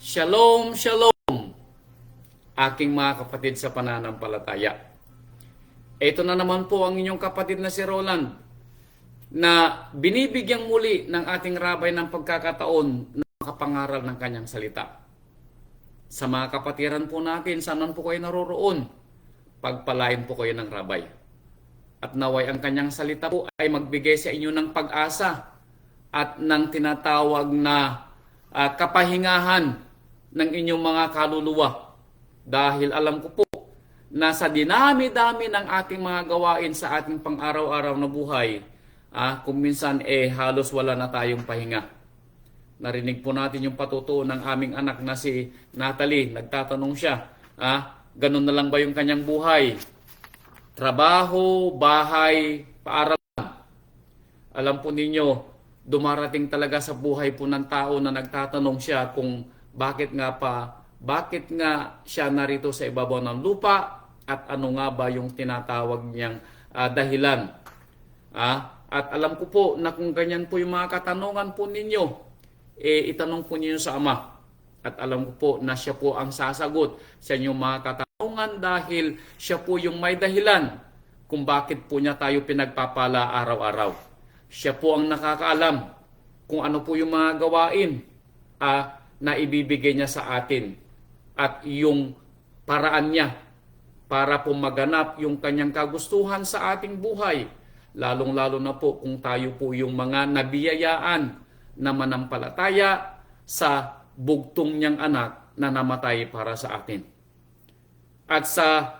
Shalom, shalom, aking mga kapatid sa pananampalataya. Ito na naman po ang inyong kapatid na si Roland na binibigyang muli ng ating rabay ng pagkakataon na makapangaral ng kanyang salita. Sa mga kapatiran po natin, saan po kayo naroroon, pagpalain po kayo ng rabay. At naway ang kanyang salita po ay magbigay sa inyo ng pag-asa at ng tinatawag na kapahingahan ng inyong mga kaluluwa. Dahil alam ko po na sa dinami-dami ng ating mga gawain sa ating pang-araw-araw na buhay, kung minsan halos wala na tayong pahinga. Narinig po natin yung patutuo ng aming anak na si Natalie. Nagtatanong siya, ganun na lang ba yung kanyang buhay? Trabaho, bahay, paaralan. Alam po ninyo, dumarating talaga sa buhay po ng tao na nagtatanong siya kung bakit nga siya narito sa ibabaw ng lupa at ano nga ba yung tinatawag niyang dahilan. At alam ko po na kung ganyan po yung mga katanungan po ninyo, itanong po niyo sa Ama. At alam ko po na siya po ang sasagot sa inyong mga katanungan dahil siya po yung may dahilan kung bakit po niya tayo pinagpapala araw-araw. Siya po ang nakakaalam kung ano po yung mga gawain na ibibigay niya sa atin at yung paraan niya para po maganap yung kanyang kagustuhan sa ating buhay. Lalong-lalo na po kung tayo po yung mga nabiyayaan na manampalataya sa bugtong niyang anak na namatay para sa atin. At sa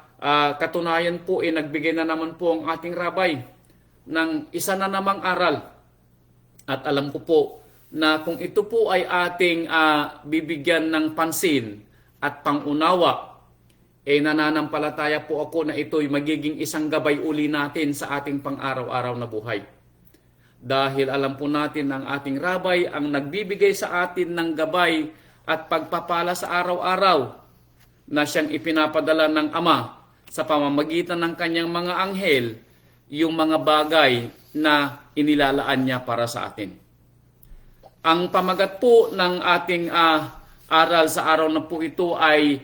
katunayan po, nagbigay na naman po ang ating rabay ng isa na namang aral. At alam ko po na kung ito po ay ating bibigyan ng pansin at pangunawa, nananampalataya po ako na ito'y magiging isang gabay uli natin sa ating pang-araw-araw na buhay. Dahil alam po natin ang ating rabay ang nagbibigay sa atin ng gabay at pagpapala sa araw-araw na siyang ipinapadala ng Ama sa pamamagitan ng kanyang mga anghel, yung mga bagay na inilalaan niya para sa atin. Ang pamagat po ng ating aral sa araw na po ito ay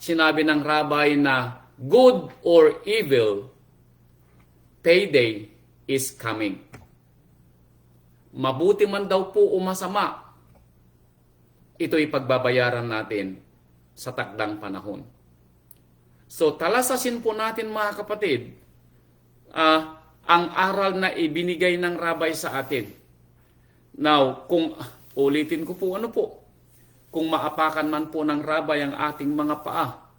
sinabi ng rabay na good or evil, payday is coming. Mabuti man daw po o masama, ito'y pagbabayaran natin sa takdang panahon. So talasasin po natin mga kapatid, ang aral na ibinigay ng rabay sa atin. Now, kung ulitin ko po kung maapakan man po ng rabay ang ating mga paa,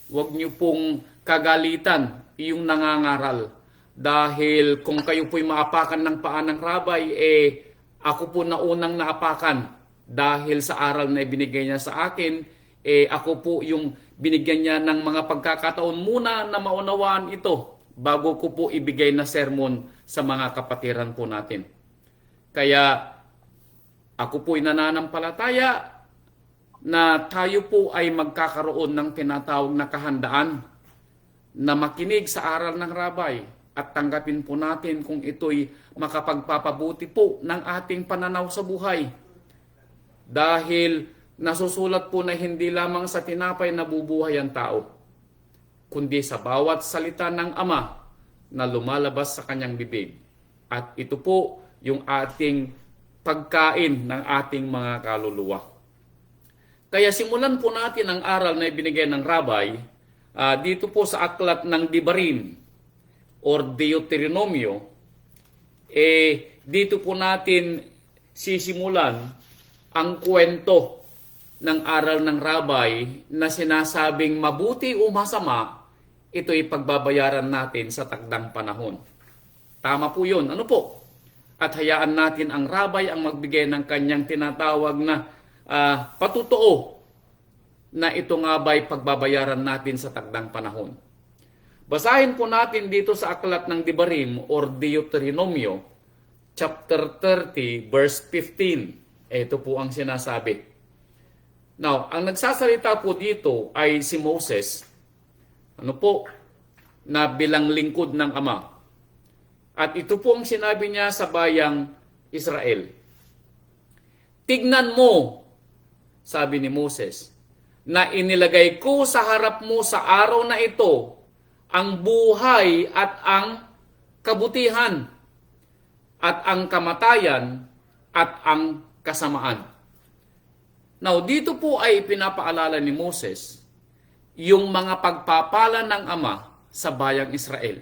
huwag niyo pong kagalitan yung nangangaral. Dahil kung kayo po'y maapakan ng paa ng rabay, ako po na unang naapakan. Dahil sa aral na ibinigay niya sa akin, ako po yung binigyan niya ng mga pagkakataon muna na maunawaan ito bago ko po ibigay na sermon sa mga kapatiran po natin. Kaya ako po'y nananampalataya na tayo po ay magkakaroon ng tinatawag na kahandaan na makinig sa aral ng rabay at tanggapin po natin kung ito'y makapagpapabuti po ng ating pananaw sa buhay. Dahil nasusulat po na hindi lamang sa tinapay nabubuhay ang tao, kundi sa bawat salita ng Ama na lumalabas sa kanyang bibig. At ito po yung ating pagkain ng ating mga kaluluwa. Kaya simulan po natin ang aral na ibinigay ng rabay dito po sa aklat ng Devarim or Deuteronomio. Dito po natin sisimulan ang kwento ng aral ng rabay na sinasabing mabuti o masama, ito'y pagbabayaran natin sa takdang panahon. Tama po yun. Ano po? At hayaan natin ang rabay ang magbigay ng kanyang tinatawag na patutuo na ito nga ba'y pagbabayaran natin sa takdang panahon. Basahin po natin dito sa aklat ng Devarim or Deuteronomio, chapter 30, verse 15. Ito po ang sinasabi. Now, ang nagsasalita po dito ay si Moses, na bilang lingkod ng Ama. At ito po ang sinabi niya sa bayang Israel. Tignan mo sabi ni Moses, na inilagay ko sa harap mo sa araw na ito ang buhay at ang kabutihan at ang kamatayan at ang kasamaan. Now, dito po ay pinapaalala ni Moses yung mga pagpapala ng Ama sa bayang Israel.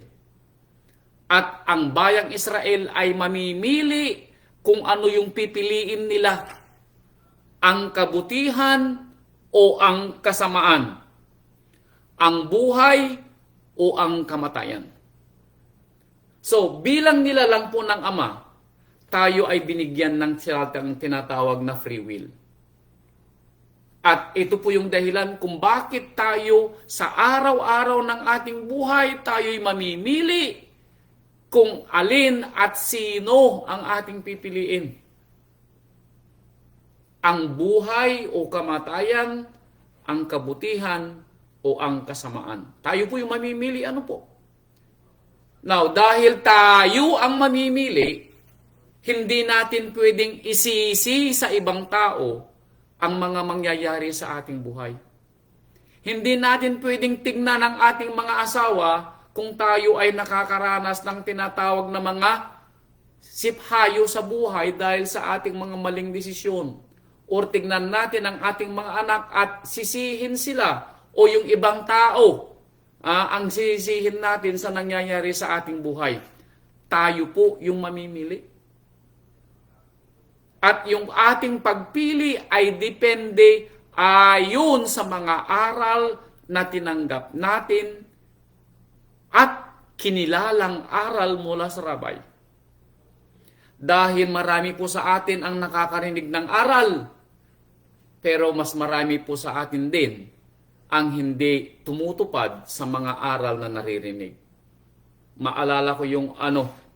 At ang bayang Israel ay mamimili kung ano yung pipiliin nila, ang kabutihan o ang kasamaan, ang buhay o ang kamatayan. So, bilang nilalang po ng Ama, tayo ay binigyan ng tinatawag na free will. At ito po yung dahilan kung bakit tayo sa araw-araw ng ating buhay, tayo'y mamimili kung alin at sino ang ating pipiliin. Ang buhay o kamatayan, ang kabutihan o ang kasamaan. Tayo po yung mamimili, ano po? Now, dahil tayo ang mamimili, hindi natin pwedeng isisi sa ibang tao ang mga mangyayari sa ating buhay. Hindi natin pwedeng tingnan ang ating mga asawa kung tayo ay nakakaranas ng tinatawag na mga siphayo sa buhay dahil sa ating mga maling desisyon. O tingnan natin ang ating mga anak at sisihin sila o yung ibang tao ang sisihin natin sa nangyayari sa ating buhay. Tayo po yung mamimili. At yung ating pagpili ay depende ayon sa mga aral na tinanggap natin at kinilalang aral mula sa rabay. Dahil marami po sa atin ang nakakarinig ng aral, pero mas marami po sa atin din ang hindi tumutupad sa mga aral na naririnig. Maalala ko yung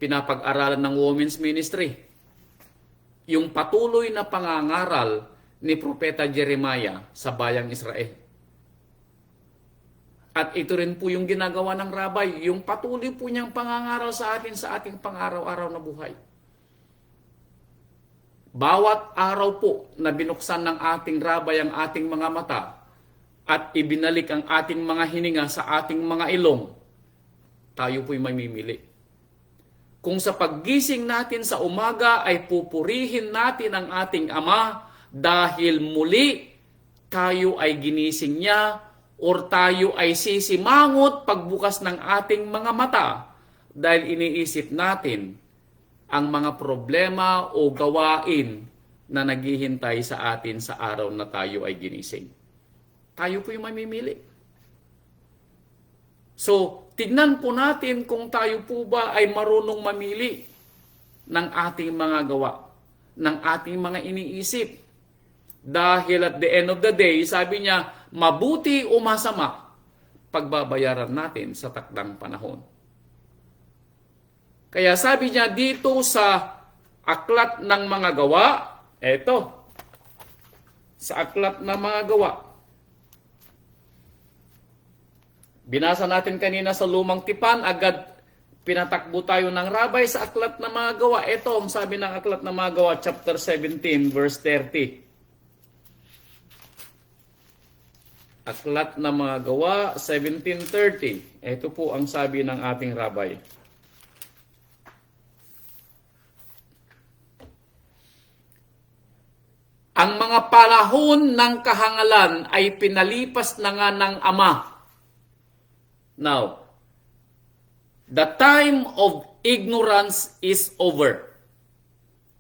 pinapag-aralan ng women's ministry. Yung patuloy na pangangaral ni Propeta Jeremiah sa bayang Israel. At ito rin po yung ginagawa ng rabay, yung patuloy po niyang pangangaral sa atin sa ating pang-araw-araw na buhay. Bawat araw po na binuksan ng ating rabay ang ating mga mata at ibinalik ang ating mga hininga sa ating mga ilong, tayo po'y mamimili. Kung sa paggising natin sa umaga ay pupurihin natin ang ating Ama dahil muli tayo ay ginising niya or tayo ay sisimangot pagbukas ng ating mga mata dahil iniisip natin ang mga problema o gawain na naghihintay sa atin sa araw na tayo ay ginising. Tayo po yung mamimili. So, tignan po natin kung tayo po ba ay marunong mamili ng ating mga gawa, ng ating mga iniisip. Dahil at the end of the day, sabi niya, mabuti o masama, pagbabayaran natin sa takdang panahon. Kaya sabi niya dito sa aklat ng mga gawa, eto, sa aklat ng mga gawa, binasa natin kanina sa Lumang Tipan, agad pinatakbo tayo ng rabay sa aklat ng mga gawa. Ito ang sabi ng aklat ng mga gawa, chapter 17, verse 30. Aklat ng mga gawa, 17:30. Ito po ang sabi ng ating rabay. Ang mga panahon ng kahangalan ay pinalipas na nga ng Ama. Now, the time of ignorance is over.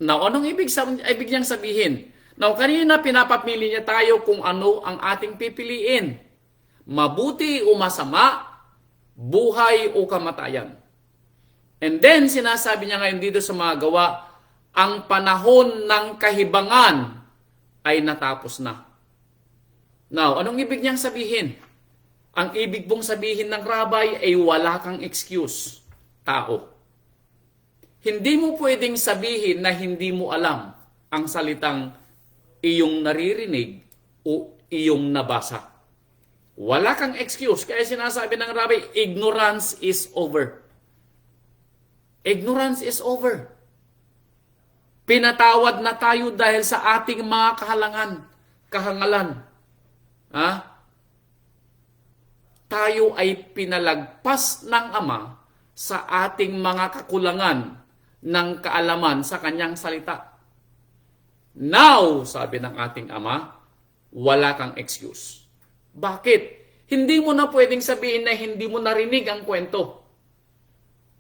Now, anong ibig niyang sabihin? Now, kanina pinapapili niya tayo kung ano ang ating pipiliin. Mabuti o masama, buhay o kamatayan. And then, sinasabi niya ngayon dito sa mga gawa, ang panahon ng kahibangan ay natapos na. Now, anong ibig niyang sabihin? Ang ibig pong sabihin ng rabay ay wala kang excuse, tao. Hindi mo pwedeng sabihin na hindi mo alam ang salitang iyong naririnig o iyong nabasa. Wala kang excuse. Kaya sinasabi ng rabay, ignorance is over. Ignorance is over. Pinatawad na tayo dahil sa ating mga kahalangan. kahangalan. Tayo ay pinalagpas ng Ama sa ating mga kakulangan ng kaalaman sa kanyang salita. Now, sabi ng ating Ama, wala kang excuse. Bakit? Hindi mo na pwedeng sabihin na hindi mo narinig ang kwento.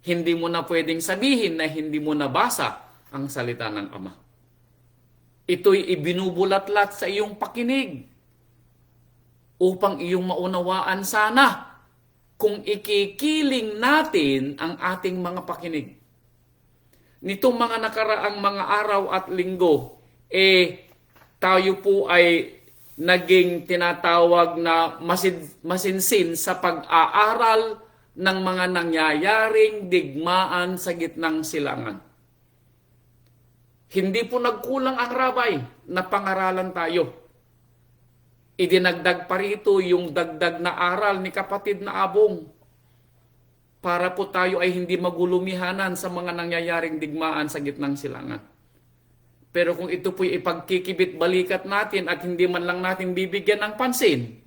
Hindi mo na pwedeng sabihin na hindi mo nabasa ang salita ng Ama. Ito'y ibinubulat-lat sa iyong pakinig upang iyong maunawaan sana kung ikikiling natin ang ating mga pakinig. Nitong mga nakaraang mga araw at linggo, tayo po ay naging tinatawag na masinsin sa pag-aaral ng mga nangyayaring digmaan sa gitnang silangan. Hindi po nagkulang ang rabay na pangaralan tayo. Idinagdag pa rito yung dagdag na aral ni kapatid na Abong para po tayo ay hindi magulumihanan sa mga nangyayaring digmaan sa gitnang silangan. Pero kung ito po'y ipagkikibit balikat natin at hindi man lang natin bibigyan ng pansin,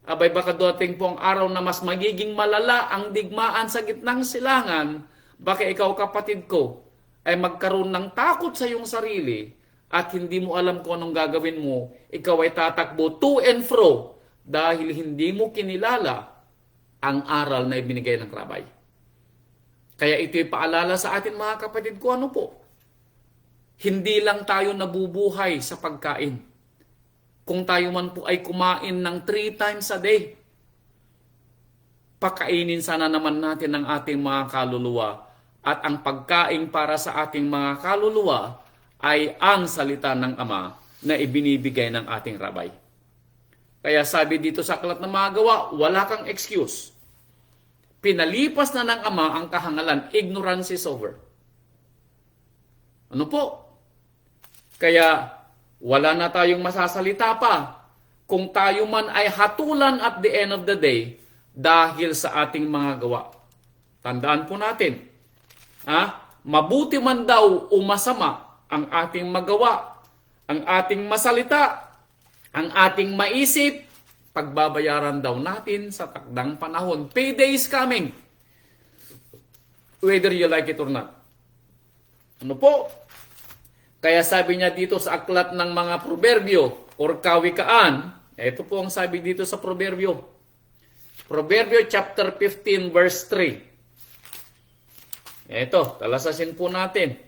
abay baka dating po ang araw na mas magiging malala ang digmaan sa gitnang silangan, baka ikaw kapatid ko ay magkaroon ng takot sa iyong sarili at hindi mo alam kung anong gagawin mo, ikaw ay tatakbo to and fro dahil hindi mo kinilala ang aral na ibinigay ng rabay. Kaya ito'y paalala sa atin mga kapatid ko, ano po? Hindi lang tayo nabubuhay sa pagkain. Kung tayo man po ay kumain ng 3 times a day, pakainin sana naman natin ang ating mga kaluluwa at ang pagkain para sa ating mga kaluluwa ay ang salita ng Ama na ibinibigay ng ating rabay. Kaya sabi dito sa Aklat ng Mga Gawa, wala kang excuse. Pinalipas na ng Ama ang kahangalan. Ignorance is over. Ano po? Kaya wala na tayong masasalita pa kung tayo man ay hatulan at the end of the day dahil sa ating mga gawa. Tandaan po natin, mabuti man daw o masama ang ating magawa, ang ating masalita, ang ating maisip, pagbabayaran daw natin sa takdang panahon. Payday is coming. Whether you like it or not. Ano po? Kaya sabi niya dito sa aklat ng mga proverbio or kawikaan, ito po ang sabi dito sa proverbio. Proverbio chapter 15 verse 3. Ito, talasasin po natin.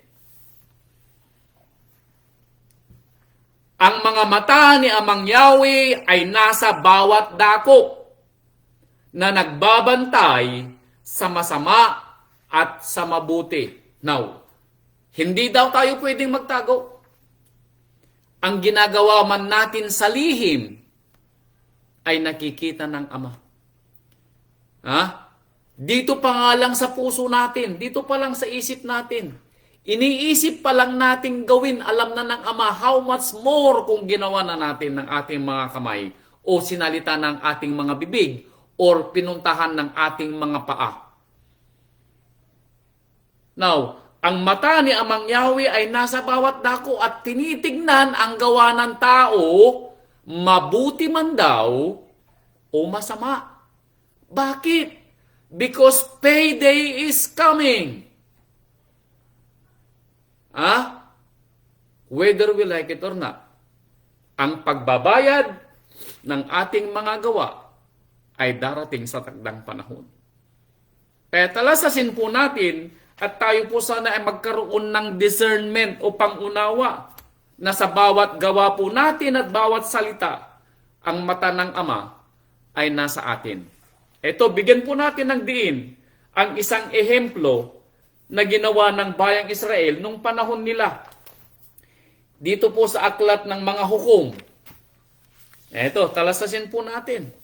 Ang mga mata ni Amang Yahweh ay nasa bawat dako na nagbabantay sa masama at sa mabuti. Now, hindi daw tayo pwedeng magtago. Ang ginagawa man natin sa lihim ay nakikita ng Ama. Dito pa nga lang sa puso natin, dito pa lang sa isip natin. Iniisip pa lang natin gawin, alam na ng Ama, how much more kung ginawa na natin ng ating mga kamay o sinalita ng ating mga bibig or pinuntahan ng ating mga paa. Now, ang mata ni Amang Yahweh ay nasa bawat dako at tinitignan ang gawa ng tao, mabuti man daw o masama. Bakit? Because payday is coming. Whether we like it or not, ang pagbabayad ng ating mga gawa ay darating sa takdang panahon. Kaya talasasin po natin at tayo po sana ay magkaroon ng discernment o pangunawa na sa bawat gawa po natin at bawat salita, ang mata ng Ama ay nasa atin. Ito, bigyan po natin ng diin ang isang ehemplo na ginawa ng bayang Israel nung panahon nila. Dito po sa aklat ng mga hukom. Ito, talasasin po natin.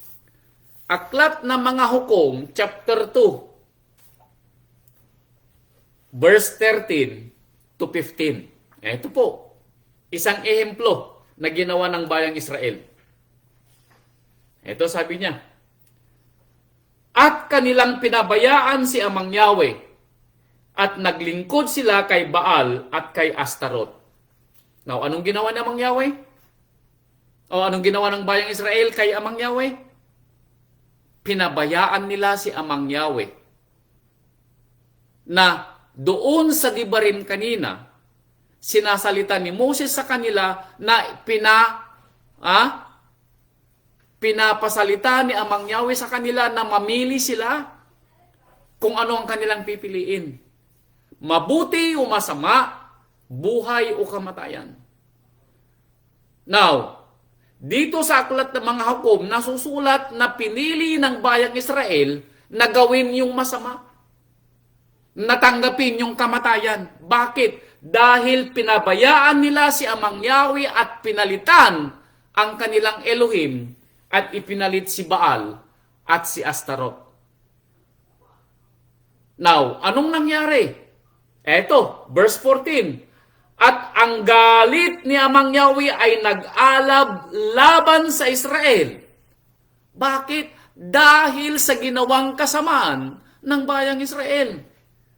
Aklat ng mga hukom, chapter 2, verse 13 to 15. Ito po, isang ehemplo na ginawa ng bayang Israel. Ito sabi niya, at kanilang pinabayaan si Amang Yahweh, at naglingkod sila kay Baal at kay Astaroth. Now, anong ginawa ni Amang Yahweh? O anong ginawa ng bayang Israel kay Amang Yahweh? Pinabayaan nila si Amang Yahweh na doon sa gibarin kanina, sinasalita ni Moses sa kanila na pinapasalita ni Amang Yahweh sa kanila na mamili sila kung ano ang kanilang pipiliin. Mabuti o masama, buhay o kamatayan. Now, dito sa aklat ng mga hukom, nasusulat na pinili ng bayang Israel na gawin yung masama. Natanggapin yung kamatayan. Bakit? Dahil pinabayaan nila si Amang Yahweh at pinalitan ang kanilang Elohim at ipinalit si Baal at si Astaroth. Now, anong nangyari? Eto, verse 14. At ang galit ni Amang Yahweh ay nag-alab laban sa Israel. Bakit? Dahil sa ginawang kasamaan ng bayang Israel.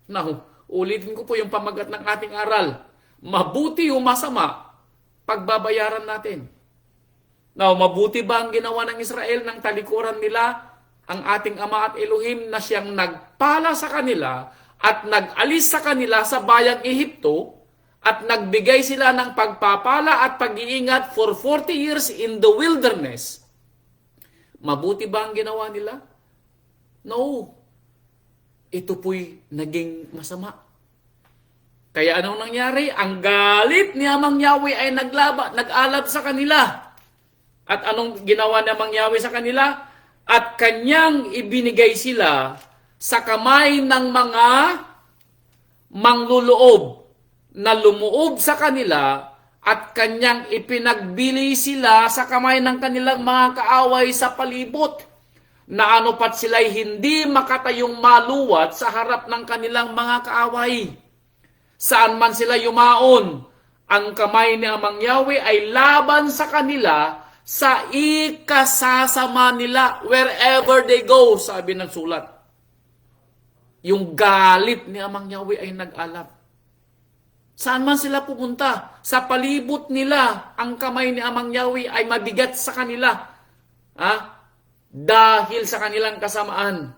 Now, ulitin ko po yung pamagat ng ating aral. Mabuti o masama, pagbabayaran natin. Now, mabuti ba ang ginawa ng Israel nang talikuran nila ang ating Ama at Elohim na siyang nagpala sa kanila at nag-alis sa kanila sa bayang Ehipto at nagbigay sila ng pagpapala at pag-iingat for 40 years in the wilderness? Mabuti ba ang ginawa nila? No. Ito po'y naging masama. Kaya anong nangyari? Ang galit ni Amang Yahweh ay nag-alab sa kanila. At anong ginawa ni Amang Yahweh sa kanila? At kanyang ibinigay sila sa kamay ng mga mangluloob na lumuob sa kanila at kanyang ipinagbili sila sa kamay ng kanilang mga kaaway sa palibot, na anupat sila'y hindi makatayong maluwat sa harap ng kanilang mga kaaway. Saan man sila yumaon, ang kamay ni Amang Yahweh ay laban sa kanila sa ikasasama nila wherever they go, sabi ng sulat. Yung galit ni Amang Yahweh ay nag-alab. Saan man sila pupunta, sa palibot nila, ang kamay ni Amang Yahweh ay mabigat sa kanila. Dahil sa kanilang kasamaan.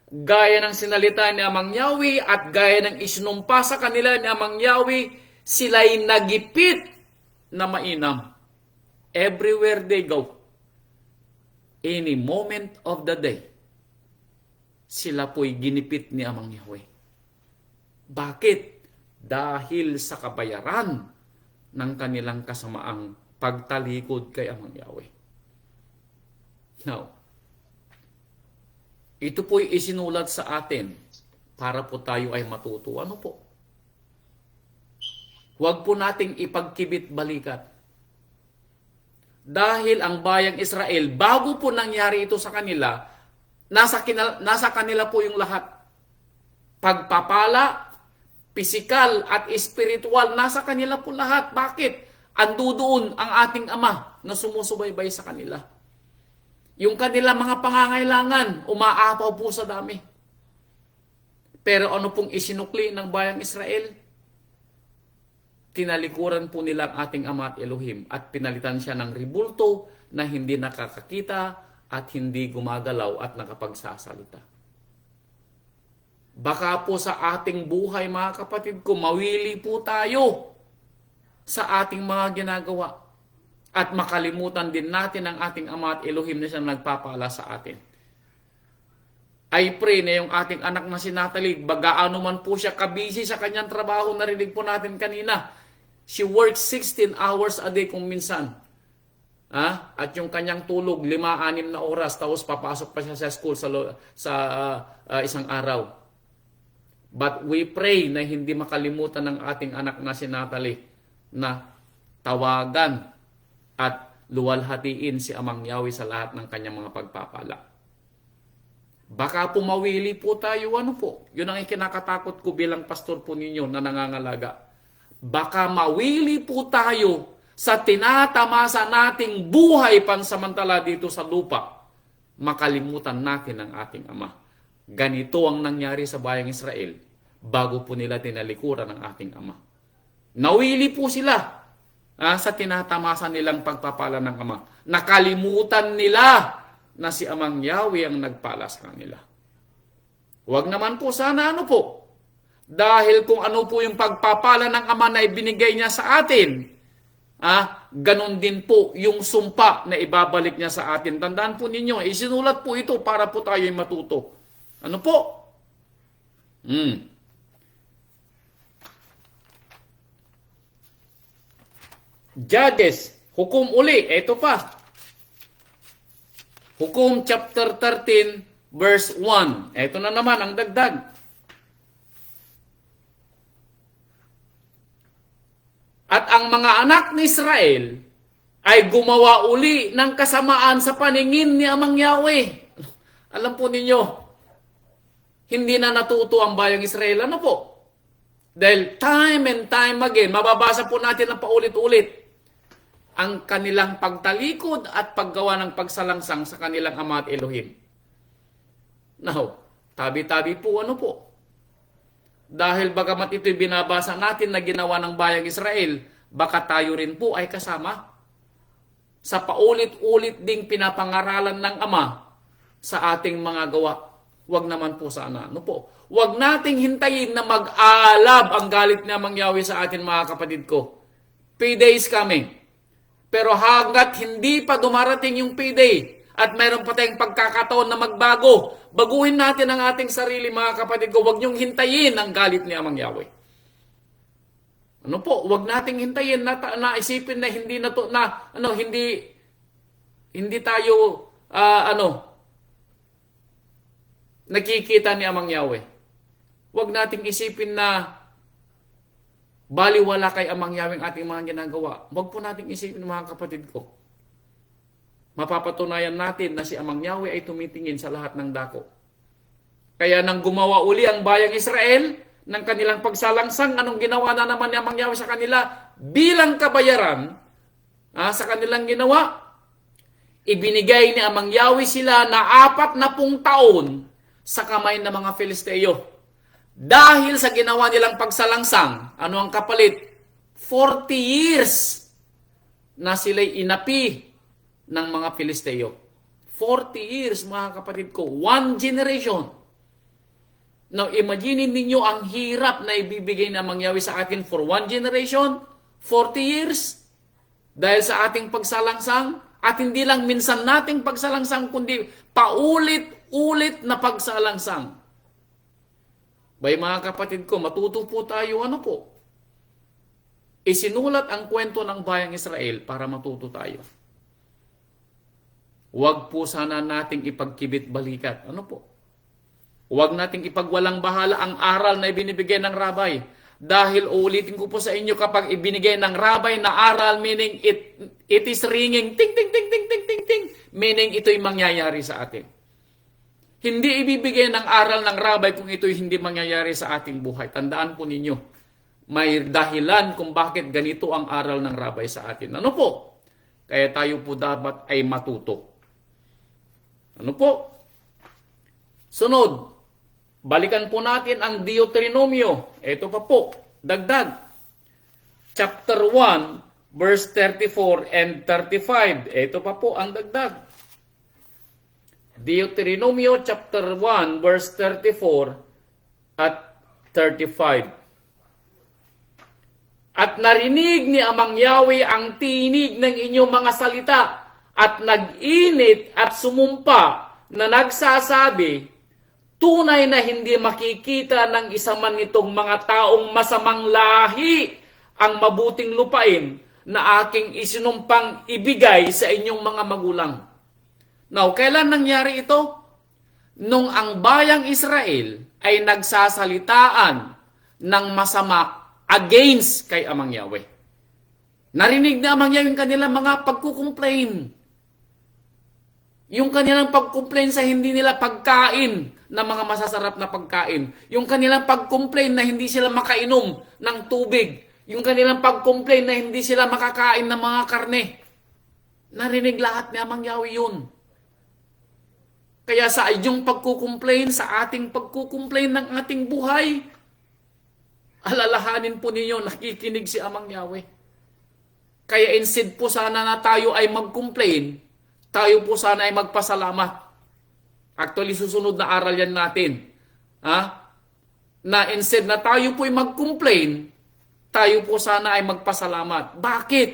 Gaya ng sinalita ni Amang Yahweh at gaya ng isinumpa sa kanila ni Amang Yahweh, sila'y nagipit na mainam. Everywhere they go, any moment of the day, sila po'y ginipit ni Amang Yahweh. Bakit? Dahil sa kabayaran ng kanilang kasamaang pagtalikod kay Amang Yahweh. Now, ito po'y isinulat sa atin para po tayo ay matuto. Ano po? Huwag po nating ipagkibit balikat. Dahil ang bayang Israel, bago po nangyari ito sa kanila, nasa kanila po yung lahat. Pagpapala, pisikal at espiritual, nasa kanila po lahat. Bakit? Ando doon ang ating Ama na sumusubaybay sa kanila. Yung kanila mga pangangailangan, umaapaw po sa dami. Pero ano pong isinukli ng bayang Israel? Tinalikuran po nila ang ating Ama at Elohim at pinalitan siya ng ribulto na hindi nakakakita at hindi gumagalaw at nakapagsasalita. Baka po sa ating buhay, mga kapatid ko, mawili po tayo sa ating mga ginagawa at makalimutan din natin ang ating Ama at Elohim na siyang nagpapala sa atin. I pray na yung ating anak na si Natalie, bagaano man po siya kabisi sa kanyang trabaho, narinig po natin kanina, she works 16 hours a day kung minsan. At yung kanyang tulog, 5-6 na oras, tapos papasok pa siya sa school sa isang araw. But we pray na hindi makalimutan ng ating anak na si Natalie na tawagan at luwalhatiin si Amang Yahweh sa lahat ng kanyang mga pagpapala. Baka po mawili po tayo, ano po? Yun ang ikinakatakot ko bilang pastor po ninyo na nangangalaga. Baka mawili po tayo sa tinatamasa nating buhay pansamantala dito sa lupa. Makalimutan natin ang ating Ama. Ganito ang nangyari sa bayang Israel bago po nila tinalikuran ng ating Ama. Nawili po sila. sa tinatamasa nilang pagpapala ng Ama. Nakalimutan nila na si Amang Yahweh ang nagpala sa kanila. Huwag naman po sana dahil kung ano po yung pagpapala ng Ama na ibinigay niya sa atin, ganon din po yung sumpa na ibabalik niya sa atin. Tandaan po ninyo, isinulat po ito para po tayo'y matuto. Ano po? Judges, hukom uli. Ito pa. Hukom chapter 13, verse 1. Ito na naman ang dagdag. At ang mga anak ni Israel ay gumawa uli ng kasamaan sa paningin ni Amang Yahweh. Alam po ninyo, hindi na natuto ang bayang Israel. Ano po? Dahil time and time again, mababasa po natin ang paulit-ulit ang kanilang pagtalikod at paggawa ng pagsalangsang sa kanilang Ama at Elohim. Now, tabi-tabi po dahil bagamat ito'y binabasa natin na ginawa ng bayang Israel, baka tayo rin po ay kasama sa paulit-ulit ding pinapangaralan ng Ama sa ating mga gawa. Huwag naman po sana. Huwag nating hintayin na mag-aalab ang galit ni Amang Yahweh sa atin, mga kapatid ko. Payday is coming. Pero hanggat hindi pa dumarating yung payday at mayroon pa tayong pagkakataon na magbago, baguhin natin ang ating sarili, mga kapatid ko. Huwag niyong hintayin ang galit ni Amang Yahweh. Huwag nating hintayin na isipin na hindi tayo nakikita ni Amang Yahweh. Huwag nating isipin na baliwala kay Amang Yahweh ang ating mga ginagawa. Huwag po nating isipin, mga kapatid ko. Mapapatunayan natin na si Amang Yahweh ay tumitingin sa lahat ng dako. Kaya nang gumawa uli ang bayang Israel ng kanilang pagsalangsang, anong ginawa na naman ni Amang Yahweh sa kanila? Bilang kabayaran sa kanilang ginawa, ibinigay ni Amang Yahweh sila na 40 taon sa kamay ng mga Filisteo. Dahil sa ginawa nilang pagsalangsang, ano ang kapalit? 40 years na sila'y inapi ng mga Filisteo. 40 years, mga kapatid ko. 1 generation. Now, imagine ninyo ang hirap na ibibigay ng Amang Yahweh sa atin for 1 generation, 40 years, dahil sa ating pagsalangsang, at hindi lang minsan nating pagsalangsang, kundi paulit-ulit na pagsalangsang. Bay, mga kapatid ko, matuto po tayo, isinulat ang kwento ng bayang Israel para matuto tayo. Huwag po sana nating ipagkibit-balikat. Huwag nating ipagwalang bahala ang aral na ibinibigay ng rabay. Dahil uulitin ko po sa inyo, kapag ibinigay ng rabay na aral, meaning it is ringing, ting, ting, ting, ting, ting, ting, ting, meaning ito'y mangyayari sa atin. Hindi ibibigay ng aral ng rabay kung ito'y hindi mangyayari sa ating buhay. Tandaan po ninyo, may dahilan kung bakit ganito ang aral ng rabay sa atin. Kaya tayo po dapat ay matuto. Sunod, balikan po natin ang Deuteronomio. Ito pa po, dagdag. Chapter 1, verse 34 and 35. Ito pa po ang dagdag. Deuteronomio chapter 1, verse 34 at 35. At narinig ni Amang Yahweh ang tinig ng inyong mga salita at nag-init at sumumpa na nagsasabi, tunay na hindi makikita ng isa man nitong mga taong masamang lahi ang mabuting lupain na aking isinumpang ibigay sa inyong mga magulang. Now, kailan nangyari ito? Nung ang bayang Israel ay nagsasalitaan ng masama against kay Amang Yahweh. Narinig na Amang Yahweh yung kanilang mga pagkukomplain. Yung kanilang pagkomplain sa hindi nila pagkain ng mga masasarap na pagkain. Yung kanilang pagkomplain na hindi sila makainom ng tubig. Yung kanilang pagkomplain na hindi sila makakain ng mga karne. Narinig lahat ni Amang Yahweh yun. Kaya sa inyong pagkukomplain, sa ating pagkukomplain ng ating buhay, alalahanin po ninyo, nakikinig si Amang Yahweh. Kaya instead po sana na tayo ay mag-complain, tayo po sana ay magpasalamat. Actually, susunod na aral yan natin. Na instead na tayo po ay mag-complain, tayo po sana ay magpasalamat. Bakit?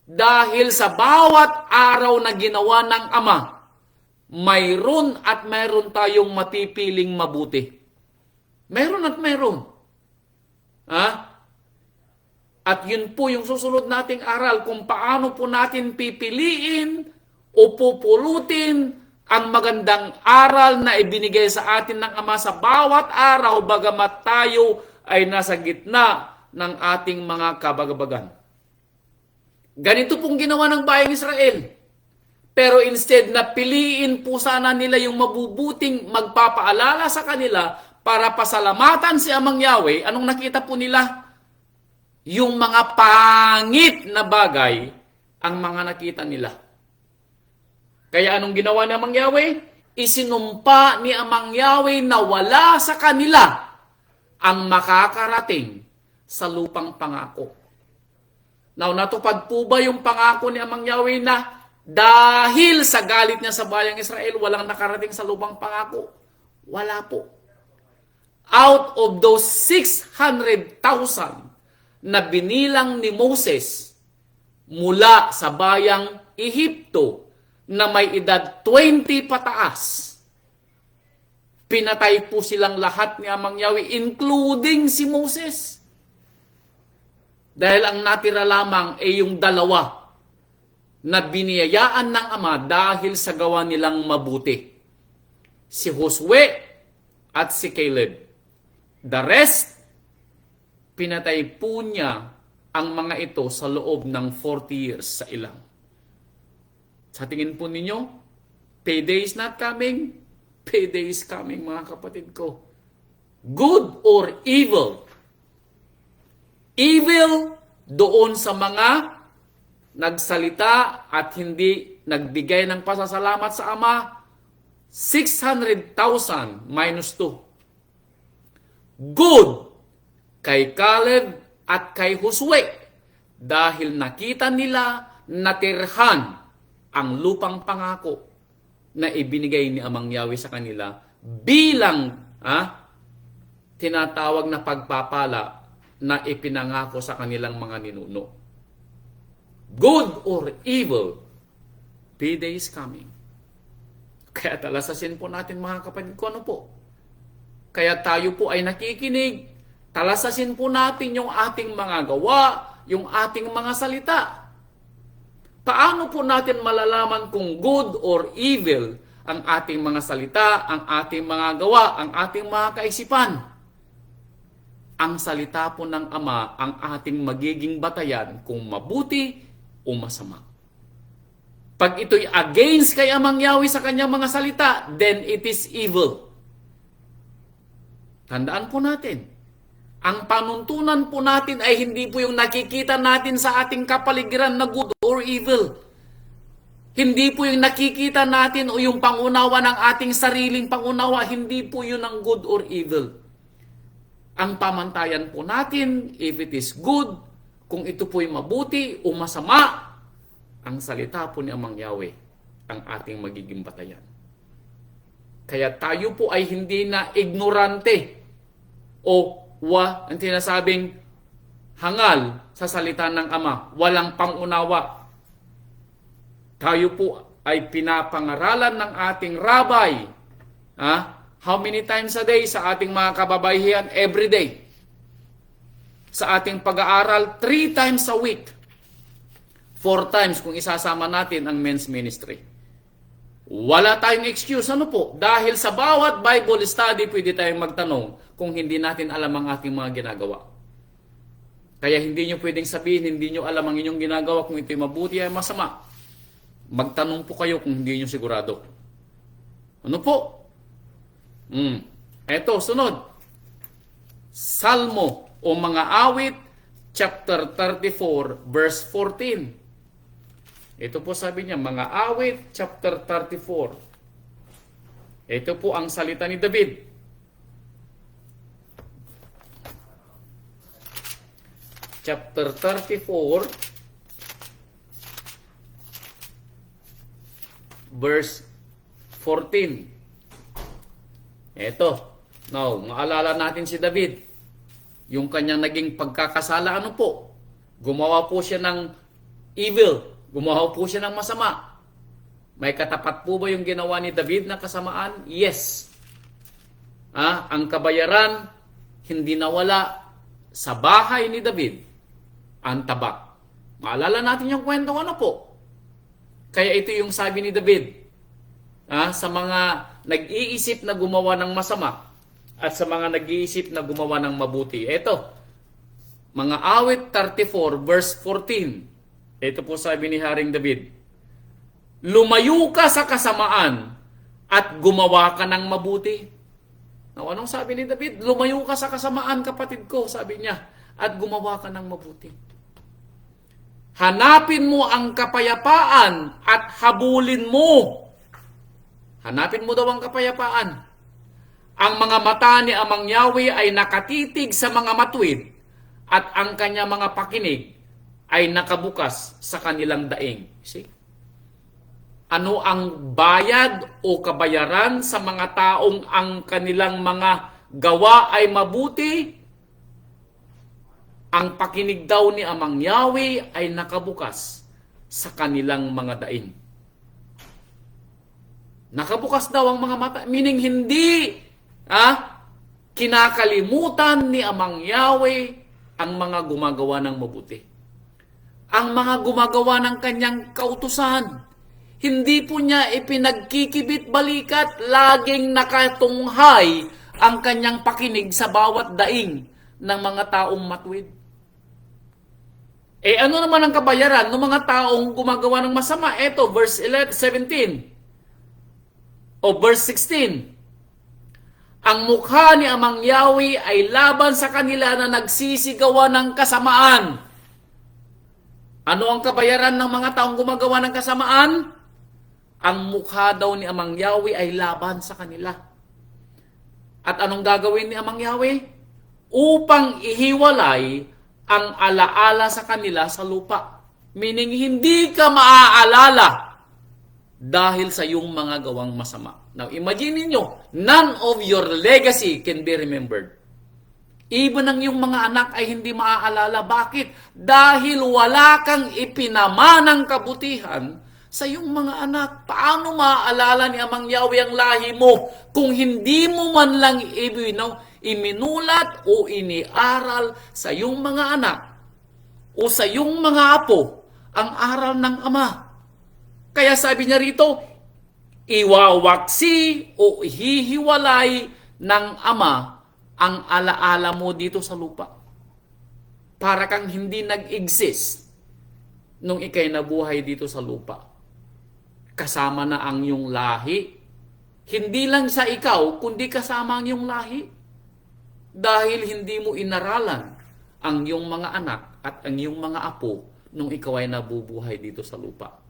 Dahil sa bawat araw na ginawa ng Ama, mayroon at mayroon tayong mapipiling mabuti. Mayroon at mayroon. At yun po yung susunod nating aral kung paano po natin pipiliin o pupulutin ang magandang aral na ibinigay sa atin ng Ama sa bawat araw bagamat tayo ay nasa gitna ng ating mga kabagabagan. Ganito pong ginawa ng bayang Israel. Pero instead na piliin po sana nila yung mabubuting magpapaalala sa kanila para pasalamatan si Amang Yahweh, anong nakita po nila? Yung mga pangit na bagay ang mga nakita nila. Kaya anong ginawa ni Amang Yahweh? Isinumpa ni Amang Yahweh na wala sa kanila ang makakarating sa lupang pangako. Now, natupad po ba yung pangako ni Amang Yahweh na dahil sa galit niya sa bayang Israel, walang nakarating sa lupang pangako? Wala po. Out of those 600,000 na binilang ni Moses mula sa bayang Ehipto na may edad 20 pataas, pinatay po silang lahat ni Amang Yahweh, including si Moses. Dahil ang natira lamang ay yung dalawa na biniyayaan ng Ama dahil sa gawa nilang mabuti. Si Josue at si Caleb. The rest, pinatay po niya ang mga ito sa loob ng 40 years sa ilang. Sa tingin po ninyo, payday is not coming. Payday is coming, mga kapatid ko. Good or evil? Evil doon sa mga nagsalita at hindi nagbigay ng pasasalamat sa Ama, 600,000 minus 2. Good kay Caleb at kay Josue dahil nakita nila natirhan ang lupang pangako na ibinigay ni Amang Yahweh sa kanila bilang tinatawag na pagpapala na ipinangako sa kanilang mga ninuno. Good or evil, payday is coming. Kaya talasasin po natin, mga kapatid ko, ano po? Kaya tayo po ay nakikinig, talasasin po natin yung ating mga gawa, yung ating mga salita. Paano po natin malalaman kung good or evil ang ating mga salita, ang ating mga gawa, ang ating mga kaisipan? Ang salita po ng Ama ang ating magiging batayan kung mabuti o masama. Pag ito'y against kay Amang Yahweh sa kanyang mga salita, then it is evil. Tandaan po natin, ang panuntunan po natin ay hindi po yung nakikita natin sa ating kapaligiran na good or evil. Hindi po yung nakikita natin o yung pangunawa ng ating sariling pangunawa, hindi po yun ang good or evil. Ang pamantayan po natin, if it is good, kung ito po'y mabuti o masama, ang salita po ni Amang Yahweh ang ating magiging batayan. Kaya tayo po ay hindi na ignorante o ang tinasabing hangal sa salita ng Ama, walang pangunawa. Tayo po ay pinapangaralan ng ating rabbi. How many times a day sa ating mga kababayan? Every day. Sa ating pag-aaral, 3 times a week. 4 times kung isasama natin ang men's ministry. Wala tayong excuse. Ano po? Dahil sa bawat Bible study, pwede tayong magtanong kung hindi natin alam ang ating mga ginagawa. Kaya hindi nyo pwedeng sabihin, hindi nyo alam ang inyong ginagawa kung ito'y mabuti ay masama. Magtanong po kayo kung hindi nyo sigurado. Ano po? Eto, sunod. Salmo o mga awit, chapter 34, verse 14. Ito po sabi niya, mga awit, chapter 34. Ito po ang salita ni David. Chapter 34, verse 14. Eto. Now, maalala natin si David. Yung kanyang naging pagkakasala, ano po? Gumawa po siya ng evil. Gumawa po siya ng masama. May katapat po ba yung ginawa ni David na kasamaan? Yes. Ang kabayaran, hindi nawala sa bahay ni David, ang tabak. Maalala natin yung kwento, ano po? Kaya ito yung sabi ni David, sa mga nag-iisip na gumawa ng masama at sa mga nag-iisip na gumawa ng mabuti. Ito, mga awit 34 verse 14. Ito po sabi ni Haring David, lumayo ka sa kasamaan at gumawa ka ng mabuti. Now, anong sabi ni David? Lumayo ka sa kasamaan, kapatid ko, sabi niya, at gumawa ka ng mabuti. Hanapin mo ang kapayapaan at habulin mo. Hanapin mo daw ang kapayapaan. Ang mga mata ni Amang Yahweh ay nakatitig sa mga matuwid at ang kanya mga pakinig ay nakabukas sa kanilang daing. See? Ano ang bayad o kabayaran sa mga taong ang kanilang mga gawa ay mabuti? Ang pakinig daw ni Amang Yahweh ay nakabukas sa kanilang mga daing. Nakabukas daw ang mga mata. Meaning hindi kinakalimutan ni Amang Yahweh ang mga gumagawa ng mabuti. Ang mga gumagawa ng kanyang kautusan. Hindi po niya ipinagkikibit balikat, laging nakatunghay ang kanyang pakinig sa bawat daing ng mga taong matuwid. Ano naman ang kabayaran ng mga taong gumagawa ng masama? Ito, verse 17 o verse 16. Ang mukha ni Amang Yahweh ay laban sa kanila na nagsisigawan ng kasamaan. Ano ang kabayaran ng mga taong gumagawa ng kasamaan? Ang mukha daw ni Amang Yahweh ay laban sa kanila. At anong gagawin ni Amang Yahweh? Upang ihiwalay ang alaala sa kanila sa lupa. Meaning, hindi ka maaalala dahil sa iyong mga gawang masama. Now, imagine niyo, none of your legacy can be remembered. Even ang iyong mga anak ay hindi maaalala. Bakit? Dahil wala kang ipinamanang kabutihan sa iyong mga anak. Paano maaalala ni Amang Yahweh ang lahi mo kung hindi mo man lang iminulat o iniaral sa iyong mga anak o sa iyong mga apo ang aral ng Ama? Kaya sabi niya rito, iwawaksi o hihiwalay ng Ama ang alaala mo dito sa lupa. Para kang hindi nag-exist nung ikay nabuhay dito sa lupa. Kasama na ang iyong lahi. Hindi lang sa ikaw, kundi kasama ang iyong lahi. Dahil hindi mo inaralan ang iyong mga anak at ang iyong mga apo nung ikaw ay nabubuhay dito sa lupa.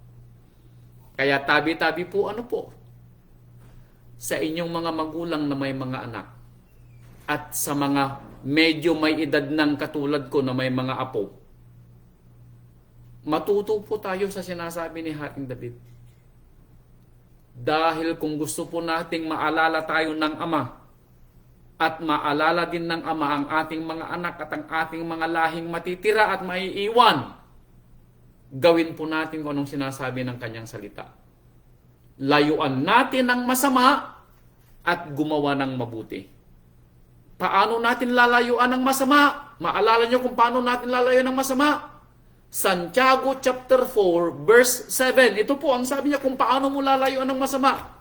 Kaya tabi-tabi po, sa inyong mga magulang na may mga anak at sa mga medyo may edad ng katulad ko na may mga apo, matuto po tayo sa sinasabi ni Haring David. Dahil kung gusto po nating maalala tayo ng Ama at maalala din ng Ama ang ating mga anak at ang ating mga lahing matitira at maiiwan, gawin po natin kung anong sinasabi ng kanyang salita. Layuan natin ang masama at gumawa ng mabuti. Paano natin lalayuan ang masama? Maalala nyo kung paano natin lalayuan ang masama? Santiago chapter 4 verse 7. Ito po ang sabi niya kung paano mo lalayuan ng masama.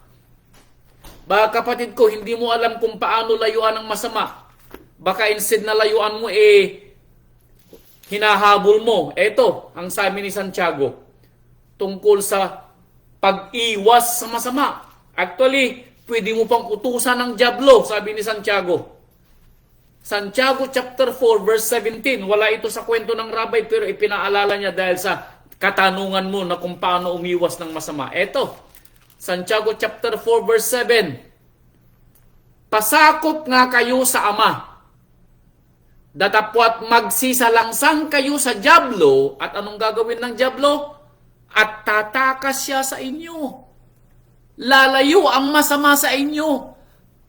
Baka kapatid ko, hindi mo alam kung paano layuan ng masama. Baka instead na layuan mo, hinahabol mo. Ito ang sabi ni Santiago tungkol sa pag-iwas sa masama. Actually, pwede mo pang utusan ng dyablo, sabi ni Santiago. Santiago chapter 4 verse 17. Wala ito sa kwento ng rabbi pero ipinaalala niya dahil sa katanungan mo na kung paano umiwas ng masama. Ito, Santiago chapter 4 verse 7. Pasakop nga kayo sa Ama. Datapwat magsisalangsang kayo sa dyablo at anong gagawin ng dyablo? At tatakas siya sa inyo. Lalayo ang masama sa inyo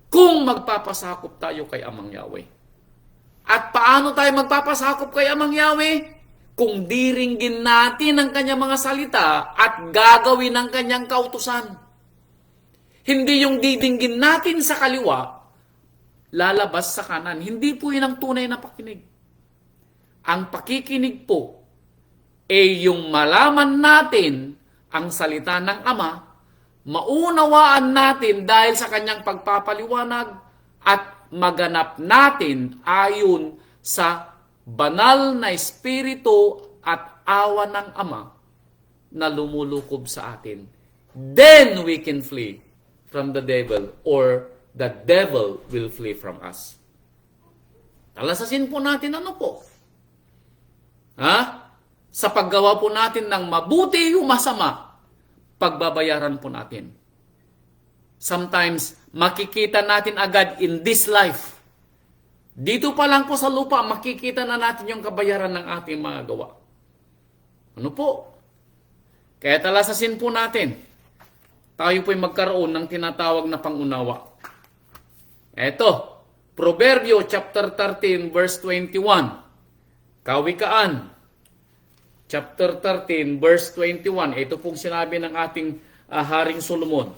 kung magpapasakop tayo kay Amang Yahweh. At paano tayo magpapasakop kay Amang Yahweh? Kung diringgin natin ang kanyang mga salita at gagawin ang kanyang kautusan. Hindi yung didinggin natin sa kaliwa, lalabas sa kanan. Hindi po yun ang tunay na pakinig. Ang pakikinig po ay yung malaman natin ang salita ng Ama, maunawaan natin dahil sa kanyang pagpapaliwanag at maganap natin ayon sa banal na espiritu at awa ng Ama na lumulukob sa atin. Then we can flee from the devil, or the devil will flee from us. Talasasin po natin ano po? Sa paggawa po natin ng mabuti o masama, pagbabayaran po natin. Sometimes, makikita natin agad in this life. Dito pa lang po sa lupa, makikita na natin yung kabayaran ng ating mga gawa. Ano po? Kaya talasasin po natin. Tayo po'y magkaroon ng tinatawag na pangunawa. Eto, Proverbio chapter 13 verse 21. Kawikaan chapter 13 verse 21. Ito pong sinabi ng ating Haring Solomon.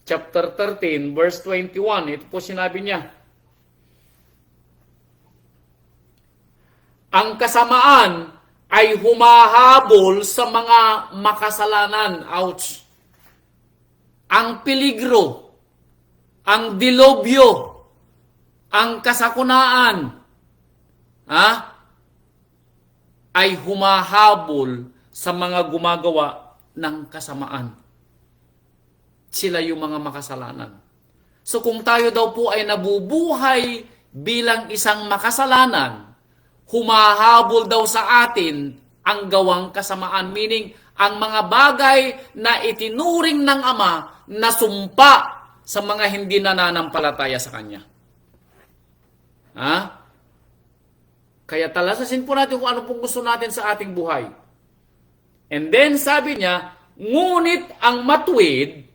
Chapter 13 verse 21. Ito po sinabi niya. Ang kasamaan ay humahabol sa mga makasalanan. Ouch! Ang peligro, ang dilobyo, ang kasakunaan, ay humahabol sa mga gumagawa ng kasamaan. Sila yung mga makasalanan. So kung tayo daw po ay nabubuhay bilang isang makasalanan, humahabol daw sa atin ang gawang kasamaan. Meaning, ang mga bagay na itinuring ng Ama na sumpa sa mga hindi nananampalataya sa Kanya. Kaya talasasin po natin kung ano pong gusto natin sa ating buhay. And then sabi niya, ngunit ang matuwid,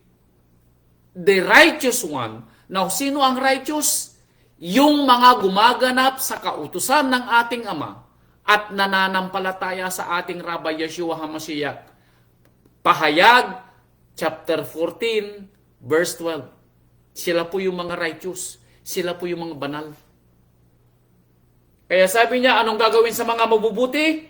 the righteous one. Now, sino ang righteous? Yung mga gumaganap sa kautusan ng ating Ama at nananampalataya sa ating Rabbi Yeshua HaMashiach. Pahayag, chapter 14, verse 12. Sila po yung mga righteous. Sila po yung mga banal. Kaya sabi niya, anong gagawin sa mga mabubuti?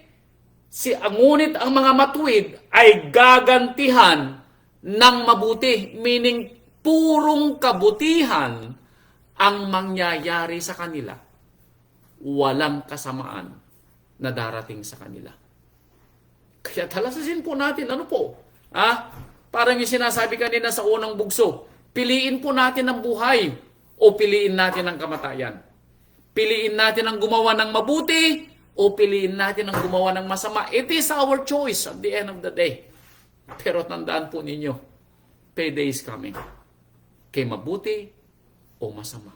Ngunit ang mga matuwid ay gagantihan ng mabuti. Meaning, purong kabutihan ang mangyayari sa kanila. Walang kasamaan na darating sa kanila. Kaya talasasin po natin, ano po? Parang yung sinasabi kanina sa unang bugso, piliin po natin ang buhay o piliin natin ang kamatayan. Piliin natin ang gumawa ng mabuti o piliin natin ang gumawa ng masama. It is our choice at the end of the day. Pero tandaan po ninyo, payday is coming. Kay mabuti o masama.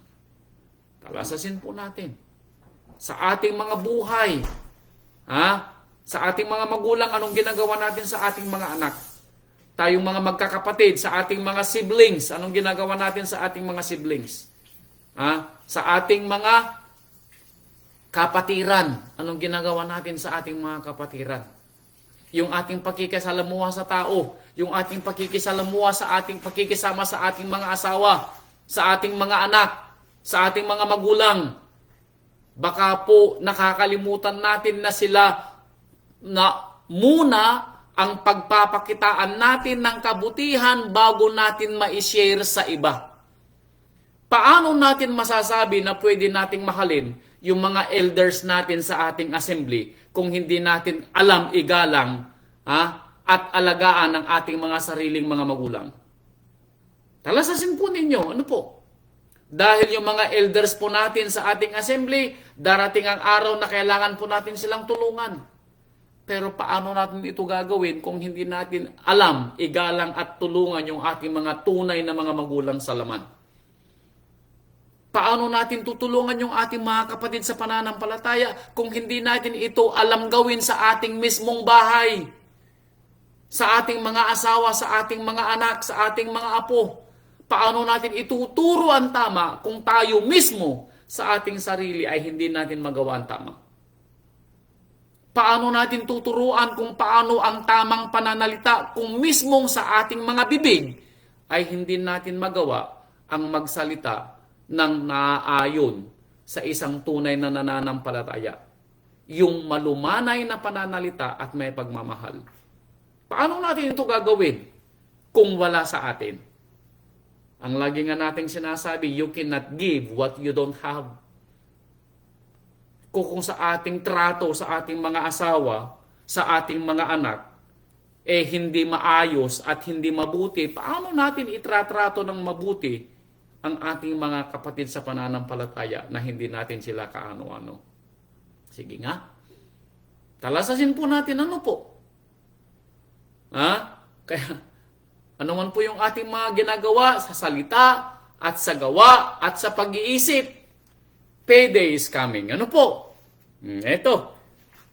Talasasin po natin. Sa ating mga buhay, sa ating mga magulang, anong ginagawa natin sa ating mga anak? Tayong mga magkakapatid, sa ating mga siblings, anong ginagawa natin sa ating mga siblings? Sa ating mga kapatiran, anong ginagawa natin sa ating mga kapatiran? Yung ating pakikisalamuha sa tao, yung ating pakikisalamuha sa ating pakikisama sa ating mga asawa, sa ating mga anak, sa ating mga magulang. Baka po nakakalimutan natin na sila na muna ang pagpapakitaan natin ng kabutihan bago natin ma-share sa iba. Paano natin masasabi na pwede nating mahalin yung mga elders natin sa ating assembly kung hindi natin alam, igalang, at alagaan ang ating mga sariling mga magulang? Talasasin po ninyo, ano po? Dahil yung mga elders po natin sa ating assembly, darating ang araw na kailangan po natin silang tulungan. Pero paano natin ito gagawin kung hindi natin alam, igalang at tulungan yung ating mga tunay na mga magulang sa laman? Paano natin tutulungan yung ating mga kapatid sa pananampalataya kung hindi natin ito alam gawin sa ating mismong bahay? sa ating mga asawa, sa ating mga anak, sa ating mga apo? Paano natin ituturo ang tama kung tayo mismo sa ating sarili ay hindi natin magawa ang tama? Paano natin tuturuan kung paano ang tamang pananalita kung mismong sa ating mga bibig ay hindi natin magawa ang magsalita ng naaayon sa isang tunay na nananampalataya? Yung malumanay na pananalita at may pagmamahal. Paano natin ito gagawin kung wala sa atin? Ang lagi nga nating sinasabi, you cannot give what you don't have. Kung sa ating trato, sa ating mga asawa, sa ating mga anak, hindi maayos at hindi mabuti, paano natin itratrato ng mabuti ang ating mga kapatid sa pananampalataya na hindi natin sila kaano-ano? Sige nga. Talasasin po natin ano po. Kaya, ano man po yung ating mga ginagawa sa salita at sa gawa at sa pag-iisip, payday is coming. Ano po? Ito.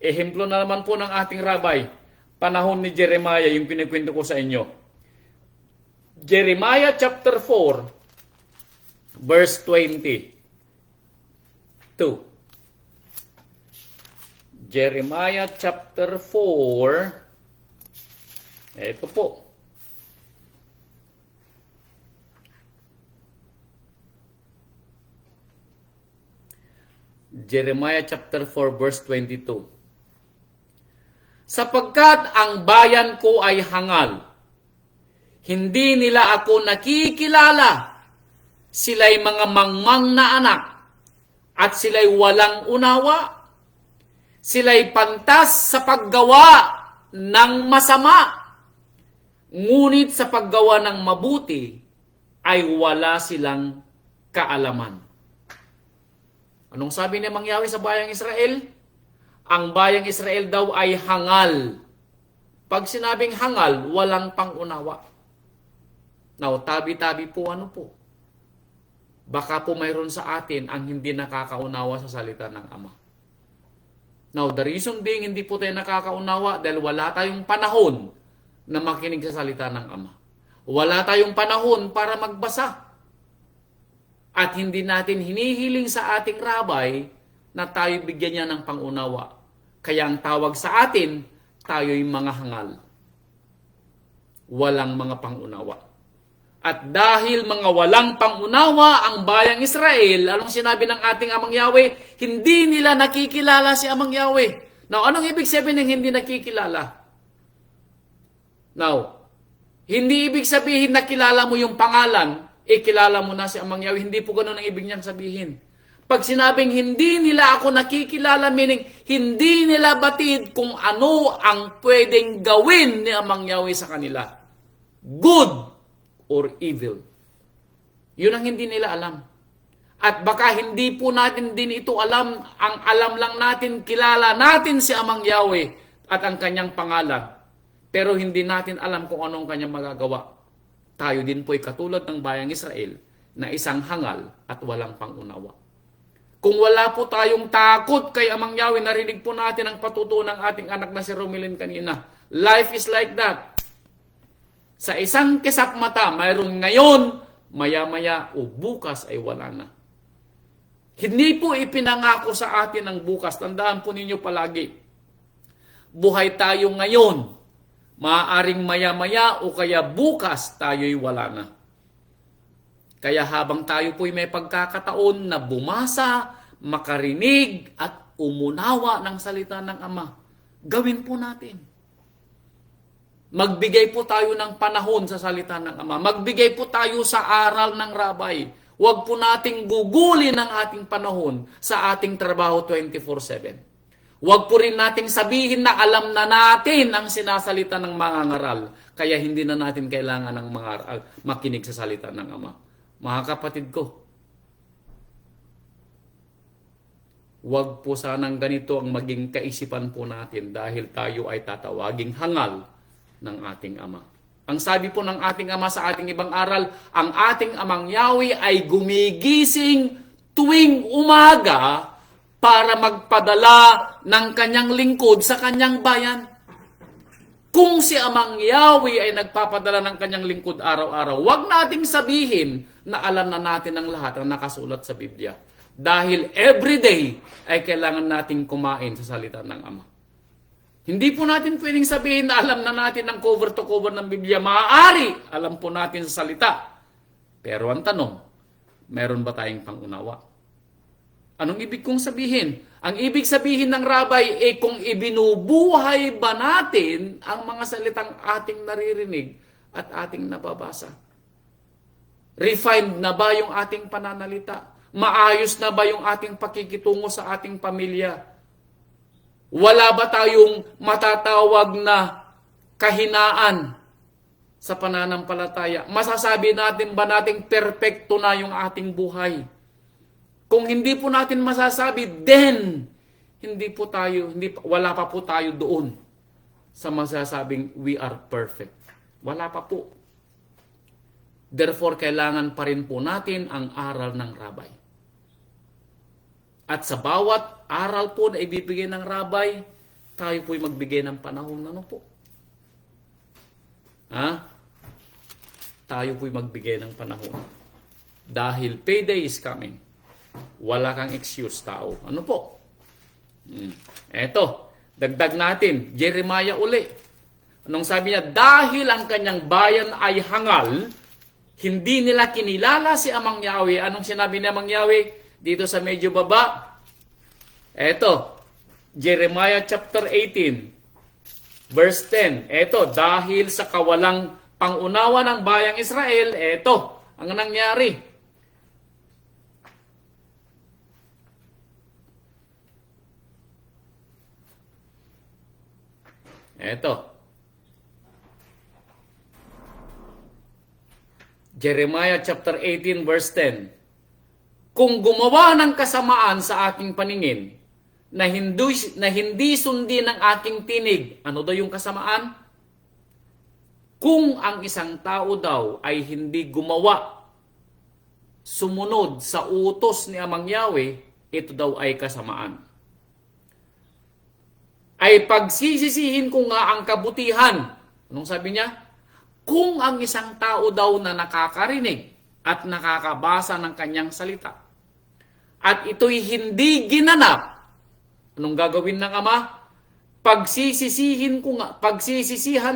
Ehemplo na naman po ng ating rabbi. Panahon ni Jeremiah, yung pinikwento ko sa inyo. Jeremiah chapter 4, verse 22. Jeremiah chapter 4. Ito po. Jeremiah chapter 4 verse 22. Sapagkat ang bayan ko ay hangal, hindi nila ako nakikilala. Sila'y mga mangmang na anak, at sila'y walang unawa. Sila'y pantas sa paggawa ng masama, ngunit sa paggawa ng mabuti ay wala silang kaalaman. Anong sabi ni Mang Yahweh sa bayang Israel? Ang bayang Israel daw ay hangal. Pag sinabing hangal, walang pangunawa. Now, tabi-tabi po ano po? Baka po mayroon sa atin ang hindi nakakaunawa sa salita ng Ama. Now, the reason being hindi po tayo nakakaunawa dahil wala tayong panahon na makinig sa salita ng Ama. Wala tayong panahon para magbasa. At hindi natin hinihiling sa ating rabay na tayo bigyan niya ng pangunawa. Kaya ang tawag sa atin, tayo'y mga hangal. Walang mga pangunawa. At dahil mga walang pangunawa ang bayang Israel, anong sinabi ng ating Amang Yahweh? Hindi nila nakikilala si Amang Yahweh. Now, anong ibig sabihin ng hindi nakikilala? Now, hindi ibig sabihin na kilala mo yung pangalan, kilala mo na si Amang Yahweh. Hindi po ganun ang ibig niyang sabihin. Pag sinabing hindi nila ako nakikilala, meaning hindi nila batid kung ano ang pwedeng gawin ni Amang Yahweh sa kanila. Good or evil. Yun ang hindi nila alam. At baka hindi po natin din ito alam. Ang alam lang natin, kilala natin si Amang Yahweh at ang kanyang pangalan. Pero hindi natin alam kung anong kanyang magagawa. Tayo din po ay katulad ng bayang Israel na isang hangal at walang pangunawa. Kung wala po tayong takot kay Amang Yahweh, narinig po natin ang patutuo ng ating anak na si Romilin kanina. Life is like that. Sa isang kisap mata, mayroong ngayon, maya-maya o bukas ay wala na. Hindi po ipinangako sa atin ang bukas. Tandaan po ninyo palagi. Buhay tayo ngayon. Maaaring maya-maya o kaya bukas tayo'y wala na. Kaya habang tayo po'y may pagkakataon na bumasa, makarinig at umunawa ng salita ng Ama, gawin po natin. Magbigay po tayo ng panahon sa salita ng Ama. Magbigay po tayo sa aral ng rabay. Huwag po nating gugulin ang ating panahon sa ating trabaho 24/7. Huwag po rin nating sabihin na alam na natin ang sinasalita ng mga ngaral. Kaya hindi na natin kailangan ng makinig sa salita ng Ama. Mga kapatid ko, huwag po sanang ganito ang maging kaisipan po natin dahil tayo ay tatawaging hangal ng ating Ama. Ang sabi po ng ating Ama sa ating ibang aral, ang ating Amang Yahweh ay gumigising tuwing umaga para magpadala ng kanyang lingkod sa kanyang bayan. Kung si Amang Yahweh ay nagpapadala ng kanyang lingkod araw-araw, wag nating sabihin na alam na natin ang lahat ang nakasulat sa Biblia. Dahil everyday ay kailangan nating kumain sa salita ng Ama. Hindi po natin pwedeng sabihin na alam na natin ang cover to cover ng Biblia. Maaari, alam po natin sa salita. Pero ang tanong, meron ba tayong pangunawa? Anong ibig kong sabihin? Ang ibig sabihin ng rabay ay kung ibinubuhay ba natin ang mga salitang ating naririnig at ating nababasa. Refined na ba yung ating pananalita? Maayos na ba yung ating pakikitungo sa ating pamilya? Wala ba tayong matatawag na kahinaan sa pananampalataya? Masasabi natin ba nating perpekto na yung ating buhay? Kung hindi po natin masasabi, then wala pa po tayo doon sa masasabing we are perfect. Wala pa po. Therefore, kailangan pa rin po natin ang aral ng rabay. At sa bawat aral po na ibibigay ng rabay, tayo po'y magbigay ng panahon. Ano po? Tayo po'y magbigay ng panahon. Dahil payday is coming. Wala kang excuse, tao. Ano po? Eto, dagdag natin. Jeremiah uli. Anong sabi niya? Dahil ang kanyang bayan ay hangal, hindi nila kinilala si Amang Yahweh. Anong sinabi ni Amang Yahweh? Dito sa medyo baba. Eto, Jeremiah chapter 18, verse 10. Eto, dahil sa kawalang pangunawa ng bayang Israel, eto, ang nangyari. Eto. Jeremiah chapter 18 verse 10. Kung gumawa ng kasamaan sa aking paningin, na hindi sundin ang aking tinig, ano daw yung kasamaan? Kung ang isang tao daw ay hindi gumawa, sumunod sa utos ni Amang Yahweh, ito daw ay kasamaan. Ay pagsisisihin ko nga ang kabutihan. Anong sabi niya? Kung ang isang tao daw na nakakarinig at nakakabasa ng kanyang salita, at ito'y hindi ginanap, anong gagawin ng Ama? Pagsisisihan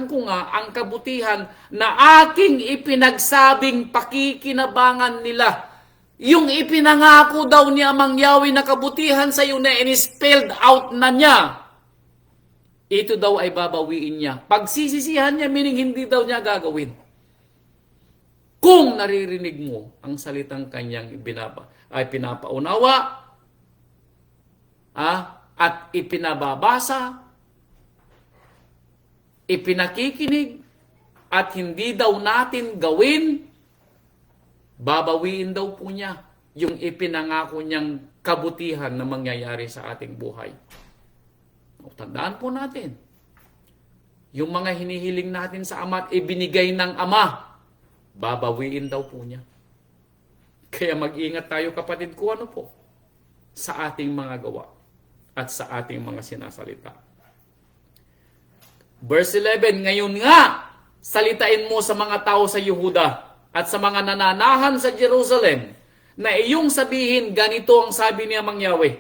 ko nga ang kabutihan na aking ipinagsabing pakikinabangan nila. Yung ipinangako daw ni Amang Yahweh na kabutihan sa iyo na in-spelled out na niya, ito daw ay babawiin niya. Pagsisisihan niya, meaning hindi daw niya gagawin. Kung naririnig mo ang salitang kanyang pinapaunawa, at ipinababasa, ipinakikinig, at hindi daw natin gawin, babawiin daw po niya yung ipinangako niyang kabutihan na mangyayari sa ating buhay. Tandaan po natin, yung mga hinihiling natin sa Ama at ibinigay ng Ama, babawiin daw po niya. Kaya mag-ingat tayo kapatid ko, ano po, sa ating mga gawa at sa ating mga sinasalita. Verse 11, ngayon nga, salitain mo sa mga tao sa Yehuda at sa mga nananahan sa Jerusalem na iyong sabihin, ganito ang sabi ni Amang Yahweh,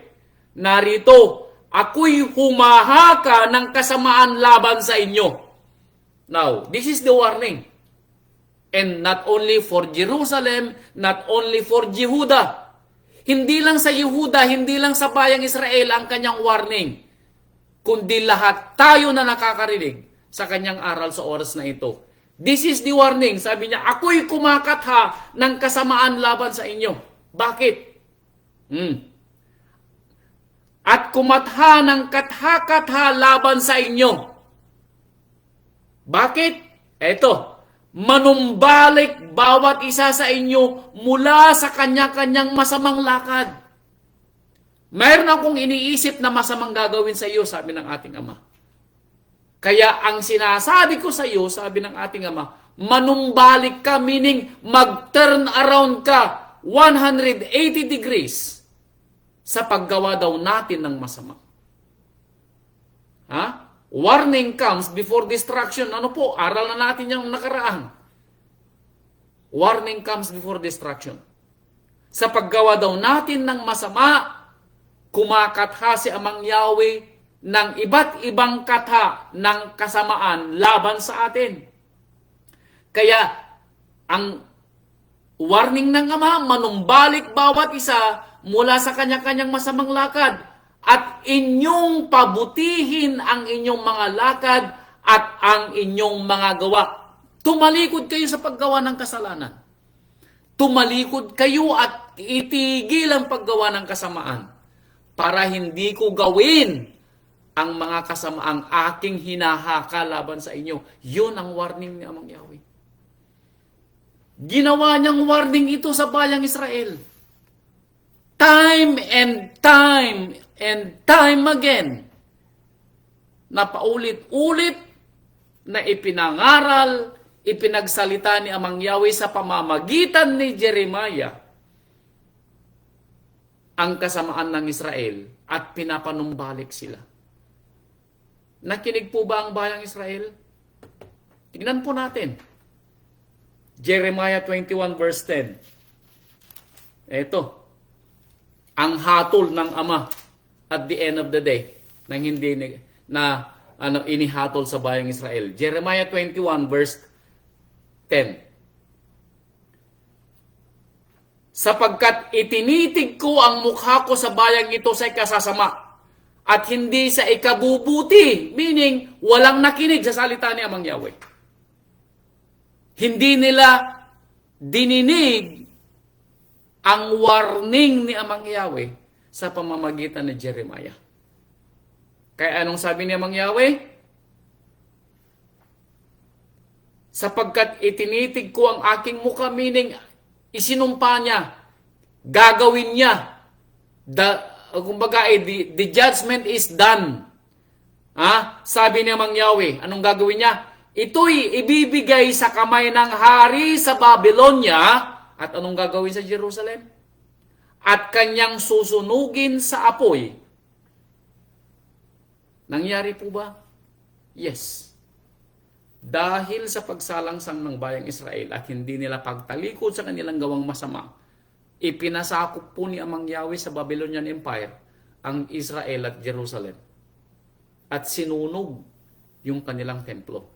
narito, ako'y humahaka ng kasamaan laban sa inyo. Now, this is the warning. And not only for Jerusalem, not only for Yehuda. Hindi lang sa Yehuda, hindi lang sa bayang Israel ang kanyang warning, kundi lahat tayo na nakakarinig sa kanyang aral sa oras na ito. This is the warning. Sabi niya, ako'y kumakatha ng kasamaan laban sa inyo. Bakit? At kumatha ng katha-katha laban sa inyo. Bakit? Eto, manumbalik bawat isa sa inyo mula sa kanya-kanyang masamang lakad. Mayroon akong iniisip na masamang gagawin sa iyo, sabi ng ating Ama. Kaya ang sinasabi ko sa iyo, sabi ng ating Ama, manumbalik ka, meaning mag-turn around ka 180 degrees sa paggawa daw natin ng masama. Warning comes before destruction. Ano po? Aral na natin yung nakaraan. Warning comes before destruction. Sa paggawa daw natin ng masama, kumakatha si Amang Yahweh ng iba't ibang katha ng kasamaan laban sa atin. Kaya, ang warning ng Ama, manumbalik bawat isa mula sa kanya-kanyang masamang lakad at inyong pabutihin ang inyong mga lakad at ang inyong mga gawa. Tumalikod kayo sa paggawa ng kasalanan. Tumalikod kayo at itigil ang paggawa ng kasamaan para hindi ko gawin ang mga kasamaang aking hinahaka laban sa inyo. Yun ang warning ni Amang Yahweh. Ginawa niyang warning ito sa bayang Israel. Time and time again. Napaulit-ulit na ipinangaral, ipinagsalita ni Amang Yahweh sa pamamagitan ni Jeremiah ang kasamaan ng Israel at pinapanumbalik sila. Nakinig po ba ang bayang Israel? Tignan po natin. Jeremiah 21 verse 10. Ito. Ang hatol ng Ama at the end of the day nang hindi inihatol sa bayang Israel. Jeremiah 21 verse 10. Sapagkat itinitig ko ang mukha ko sa bayang ito sa ikasasama at hindi sa ikabubuti. Meaning, walang nakinig sa salita ni Amang Yahweh. Hindi nila dininig ang warning ni Amang Yahweh sa pamamagitan ni Jeremiah. Kaya anong sabi ni Amang Yahweh? Sapagkat itinitig ko ang aking mukha, meaning isinumpa niya, gagawin niya. The judgment is done. Sabi ni Amang Yahweh, anong gagawin niya? Ito'y ibibigay sa kamay ng hari sa Babylonia. At anong gagawin sa Jerusalem? At kanyang susunugin sa apoy. Nangyari po ba? Yes. Dahil sa pagsalangsang ng bayang Israel at hindi nila pagtalikod sa kanilang gawang masama, ipinasakop po ni Amang Yahweh sa Babylonian Empire ang Israel at Jerusalem. At sinunog yung kanilang templo.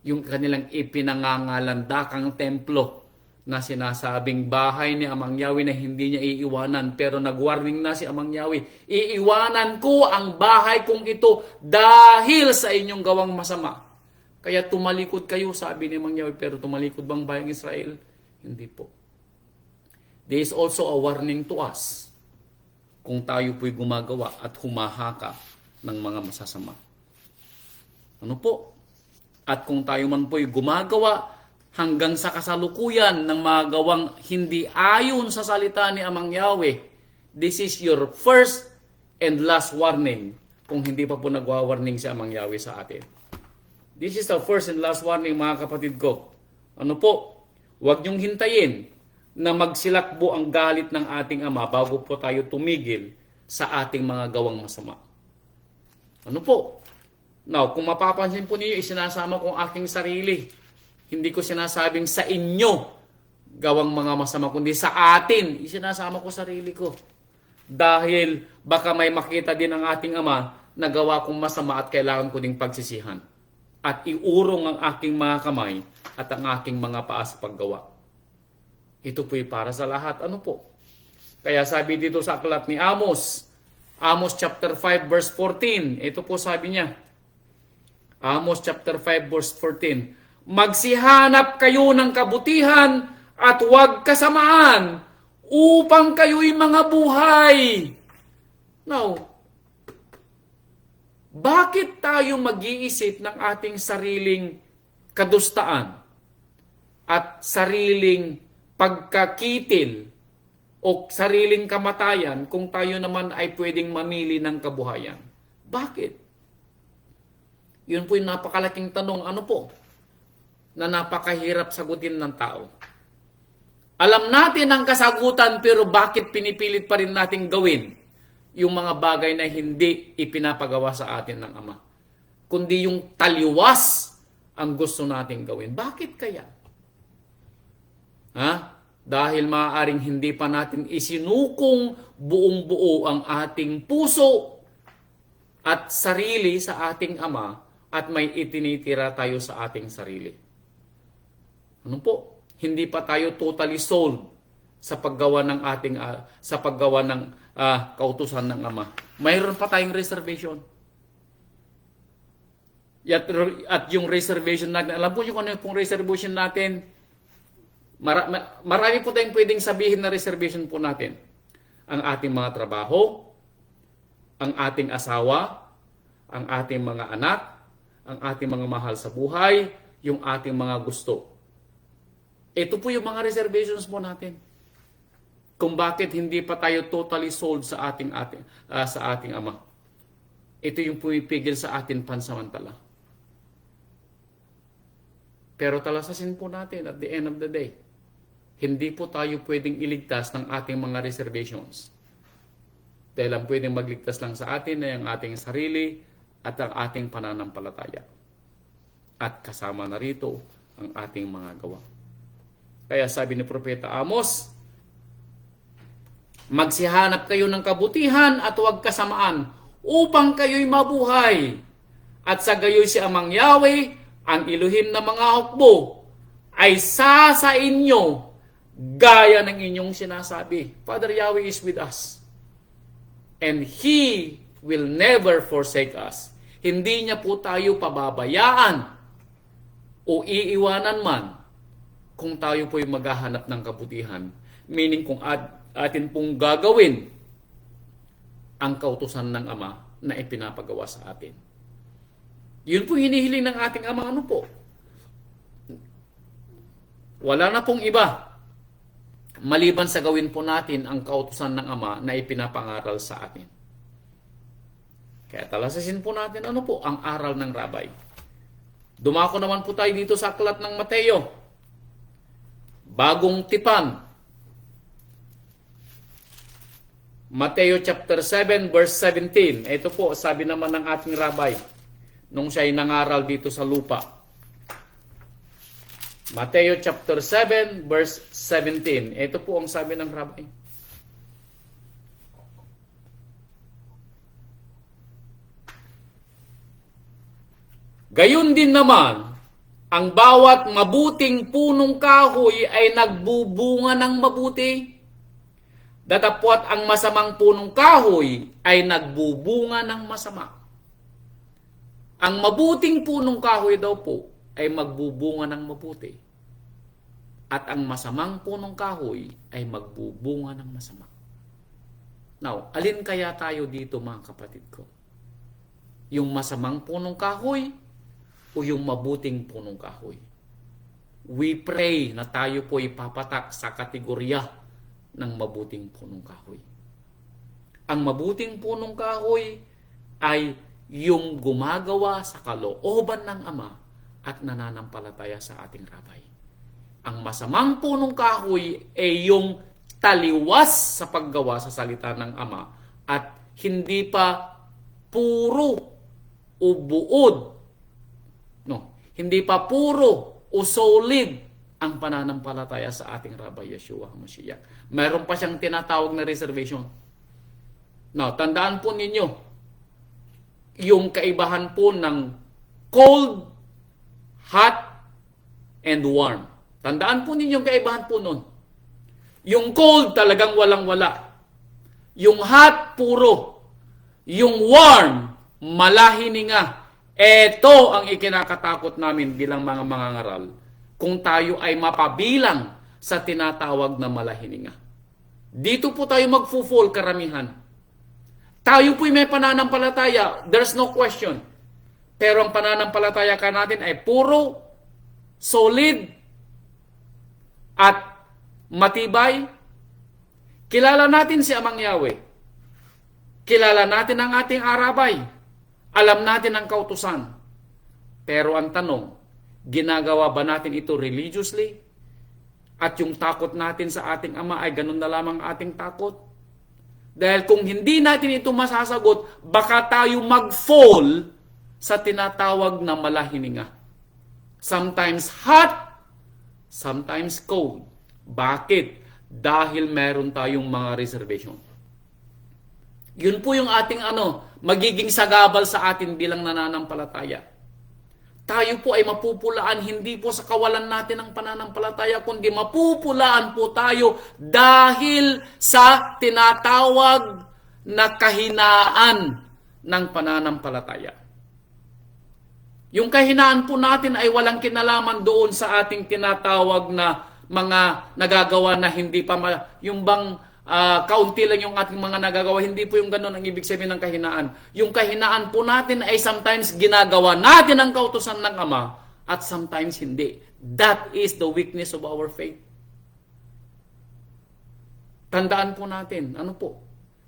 Yung kanilang ipinangangalandakang templo na sinasabing bahay ni Amang Yahweh na hindi niya iiwanan. Pero nag-warning na si Amang Yahweh, iiwanan ko ang bahay kong ito dahil sa inyong gawang masama. Kaya tumalikod kayo, sabi ni Amang Yahweh. Pero tumalikod bang bayang Israel? Hindi po. There is also a warning to us kung tayo po'y gumagawa at humahaka ng mga masasama. Ano po? At kung tayo man po'y gumagawa hanggang sa kasalukuyan ng mga gawang hindi ayon sa salita ni Amang Yahweh, this is your first and last warning kung hindi pa po nagwa-warning si Amang Yahweh sa atin. This is the first and last warning, mga kapatid ko. Ano po? Huwag niyong hintayin na magsilakbo ang galit ng ating Ama bago po tayo tumigil sa ating mga gawang masama. Ano po? Now, kung mapapansin po niyo, isinasama ko ang aking sarili. Hindi ko sinasabing sa inyo gawang mga masama, kundi sa atin. Isinasama ko sarili ko. Dahil baka may makita din ang ating Ama na gawa kong masama at kailangan ko ding pagsisihan. At iurong ang aking mga kamay at ang aking mga paa sa paggawa. Ito po'y para sa lahat. Ano po? Kaya sabi dito sa aklat ni Amos, Amos chapter 5 verse 14, ito po sabi niya, Amos chapter 5 verse 14, magsihanap kayo ng kabutihan at huwag kasamaan upang kayo'y mga buhay. Now, bakit tayo mag-iisip ng ating sariling kadustaan at sariling pagkakitil o sariling kamatayan kung tayo naman ay pwedeng mamili ng kabuhayan? Bakit? Yun po yung napakalaking tanong, ano po, na napakahirap sagutin ng tao. Alam natin ang kasagutan, pero bakit pinipilit pa rin natin gawin yung mga bagay na hindi ipinapagawa sa atin ng Ama? kundi yung taliwas ang gusto nating gawin. Bakit kaya? Dahil maaaring hindi pa natin isinukong buong-buo ang ating puso at sarili sa ating Ama at may itinitira tayo sa ating sarili. Ano po? Hindi pa tayo totally sold sa paggawa ng kautusan ng Ama. Mayroon pa tayong reservation. At yung reservation natin, alam po yung ano yung reservation natin? Marami po tayong pwedeng sabihin na reservation po natin. Ang ating mga trabaho, ang ating asawa, ang ating mga anak, ang ating mga mahal sa buhay, yung ating mga gusto. Ito po yung mga reservations po natin. Kung bakit hindi pa tayo totally sold sa ating Ama. Ito yung pumipigil sa atin pansamantala. Pero talasasin po natin at the end of the day, hindi po tayo pwedeng iligtas ng ating mga reservations. Dahil ang pwedeng magligtas lang sa atin ay ang ating sarili at ang ating pananampalataya. At kasama na rito ang ating mga gawa. Kaya sabi ni Propeta Amos, magsihanap kayo ng kabutihan at huwag kasamaan upang kayo'y mabuhay. At sa gayoy si Amang Yahweh, ang iluhin ng mga hukbo, ay sa inyo gaya ng inyong sinasabi. Father Yahweh is with us. And He will never forsake us. Hindi niya po tayo pababayaan o iiwanan man kung tayo po'y maghahanap ng kabutihan. Meaning kung atin pong gagawin ang kautusan ng Ama na ipinapagawa sa atin. Yun po hinihiling ng ating Ama. Ano po? Wala na pong iba maliban sa gawin po natin ang kautusan ng Ama na ipinapangaral sa atin. Kaya talasasin po natin ano po ang aral ng Rabay. Dumako naman po tayo dito sa aklat ng Mateo. Bagong tipan. Mateo chapter 7 verse 17. Ito po sabi naman ng ating Rabay nung siya'y nangaral dito sa lupa. Mateo chapter 7 verse 17. Ito po ang sabi ng Rabbi. Gayon din naman, ang bawat mabuting punong kahoy ay nagbubunga ng mabuti. Datapwat ang masamang punong kahoy ay nagbubunga ng masama. Ang mabuting punong kahoy daw po ay magbubunga ng mabuti. At ang masamang punong kahoy ay magbubunga ng masama. Now, alin kaya tayo dito mga kapatid ko? Yung masamang punong kahoy o yung mabuting punong kahoy? We pray na tayo po ipapatak sa kategorya ng mabuting punong kahoy. Ang mabuting punong kahoy ay yung gumagawa sa kalooban ng Ama at nananampalataya sa ating Rabay. Ang masamang punong kahoy ay yung taliwas sa paggawa sa salita ng Ama at hindi pa puro o buod. Hindi pa puro o solid ang pananampalataya sa ating Rabay Yeshua HaMashiach. Mayroon pa siyang tinatawag na reservation. Now, tandaan po ninyo, yung kaibahan po ng cold, hot, and warm. Tandaan po ninyo yung kaibahan po nun. Yung cold talagang walang-wala. Yung hot, puro. Yung warm, malahininga. Ito ang ikinakatakot namin bilang mga mangangaral. Kung tayo ay mapabilang sa tinatawag na malahininga. Dito po tayo magfo-fall karamihan. Tayo po'y may pananampalataya, there's no question. Pero ang pananampalataya ka natin ay puro, solid, at matibay. Kilala natin si Amang Yahweh. Kilala natin ang ating arabay. Alam natin ang kautusan. Pero ang tanong, ginagawa ba natin ito religiously? At yung takot natin sa ating Ama ay ganun na lamang ating takot? Dahil kung hindi natin ito masasagot, baka tayo mag-fall sa tinatawag na malahininga. Sometimes hot, sometimes cold. Bakit? Dahil meron tayong mga reservation. Yun po yung ating magiging sagabal sa atin bilang nananampalataya. Tayo po ay mapupulaan hindi po sa kawalan natin ng pananampalataya, kundi mapupulaan po tayo dahil sa tinatawag na kahinaan ng pananampalataya. Yung kahinaan po natin ay walang kinalaman doon sa ating tinatawag na mga nagagawa na hindi pa, yung bang kaunti lang yung ating mga nagagawa, hindi po yung ganun ang ibig sabihin ng kahinaan. Yung kahinaan po natin ay sometimes ginagawa natin ang kautusan ng Ama at sometimes hindi. That is the weakness of our faith. Tandaan po natin,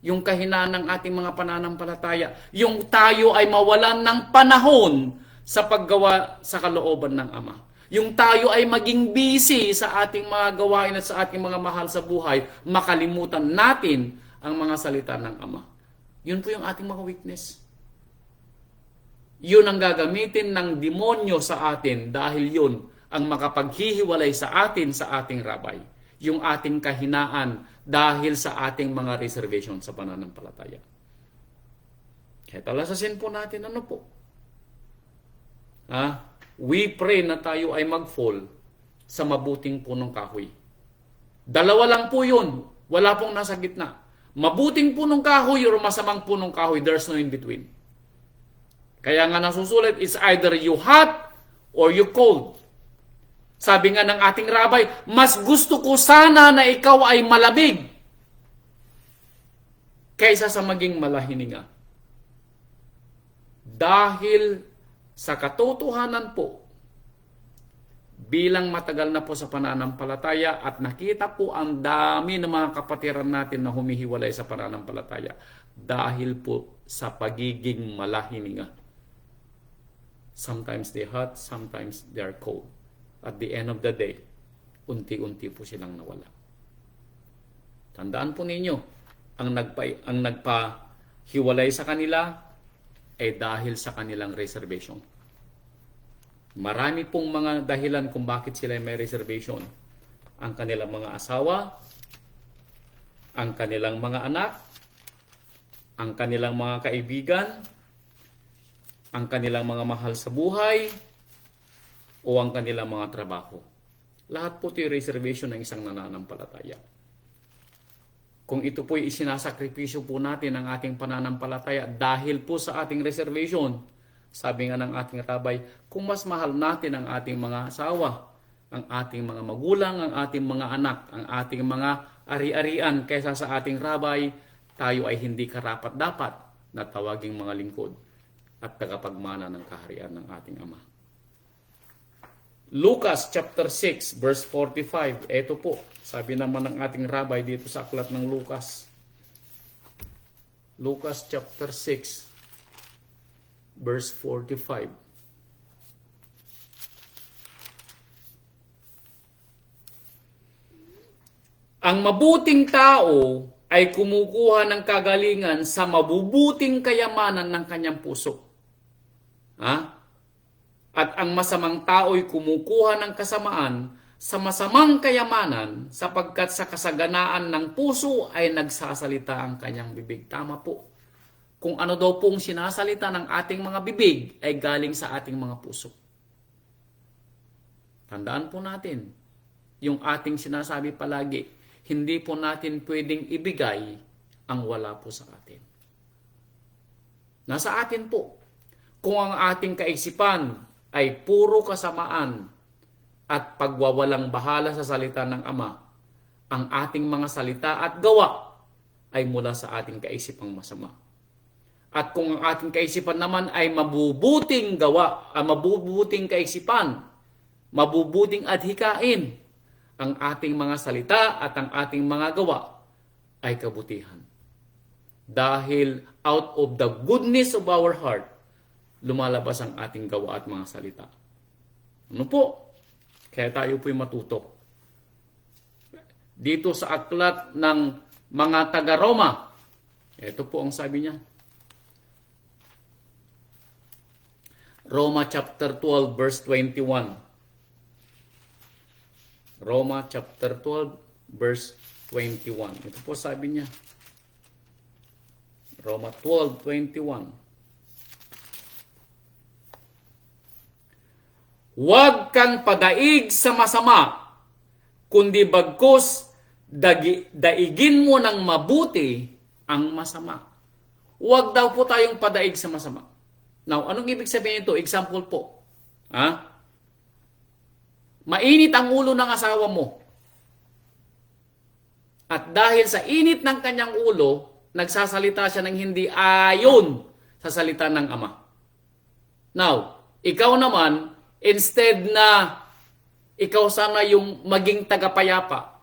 yung kahinaan ng ating mga pananampalataya, yung tayo ay mawalan ng panahon sa paggawa sa kalooban ng Ama. Yung tayo ay maging busy sa ating mga gawain at sa ating mga mahal sa buhay, makalimutan natin ang mga salita ng Ama. Yun po yung ating mga weakness. Yun ang gagamitin ng demonyo sa atin dahil yun ang makapaghihiwalay sa atin sa ating rabay. Yung ating kahinaan dahil sa ating mga reservation sa pananampalataya. Kaya talasasin po natin we pray na tayo ay mag-fall sa mabuting punong kahoy. Dalawa lang po yun. Wala pong nasa gitna. Mabuting punong kahoy o masamang punong kahoy. There's no in between. Kaya nga nasusulat, it's either you hot or you cold. Sabi nga ng ating rabay, mas gusto ko sana na ikaw ay malamig kaysa sa maging malahininga. Dahil sa katotohanan po, bilang matagal na po sa pananampalataya at nakita po ang dami ng mga kapatiran natin na humihiwalay sa pananampalataya dahil po sa pagiging malahininga. Sometimes they hot, sometimes they are cold. At the end of the day, unti-unti po silang nawala. Tandaan po ninyo, ang nagpahiwalay sa kanila ay dahil sa kanilang reservation. Marami pong mga dahilan kung bakit sila may reservation. Ang kanilang mga asawa, ang kanilang mga anak, ang kanilang mga kaibigan, ang kanilang mga mahal sa buhay, o ang kanilang mga trabaho. Lahat po ito yung reservation ng isang nananampalataya. Kung ito po yung isinasakripisyo po natin ng ating pananampalataya dahil po sa ating reservation, sabi nga ng ating rabay, kung mas mahal natin ang ating mga asawa, ang ating mga magulang, ang ating mga anak, ang ating mga ari-arian kaysa sa ating rabay, tayo ay hindi karapat-dapat na tawaging mga lingkod at tagapagmana ng kaharian ng ating Ama. Lucas chapter 6 verse 45. Ito po, sabi naman ng ating rabay dito sa aklat ng Lucas. Lucas chapter 6 verse 45. Ang mabuting tao ay kumukuha ng kagalingan sa mabubuting kayamanan ng kanyang puso. At ang masamang tao ay kumukuha ng kasamaan sa masamang kayamanan sapagkat sa kasaganaan ng puso ay nagsasalita ang kanyang bibig. Tama po. Kung ano daw pong sinasalita ng ating mga bibig ay galing sa ating mga puso. Tandaan po natin, yung ating sinasabi palagi, hindi po natin pwedeng ibigay ang wala po sa atin. Nasa atin po. Kung ang ating kaisipan ay puro kasamaan at pagwawalang bahala sa salita ng Ama, ang ating mga salita at gawa ay mula sa ating kaisipang masama. At kung ang ating kaisipan naman ay mabubuting gawa, mabubuting kaisipan, mabubuting adhikain, ang ating mga salita at ang ating mga gawa ay kabutihan. Dahil out of the goodness of our heart, lumalabas ang ating gawa at mga salita. Ano po? Kaya tayo po'y matuto. Dito sa aklat ng mga taga-Roma, ito po ang sabi niya. Roma chapter 12 verse 21. Roma chapter 12 verse 21. Ito po sabi niya. Roma 12:21. Huwag kang padaig sa masama, kundi bagkus daigin mo ng mabuti ang masama. Huwag daw po tayong padaig sa masama. Now, anong ibig sabihin ito? Example po. Mainit ang ulo ng asawa mo. At dahil sa init ng kanyang ulo, nagsasalita siya ng hindi ayon sa salita ng Ama. Now, ikaw naman, instead na ikaw sana yung maging tagapayapa,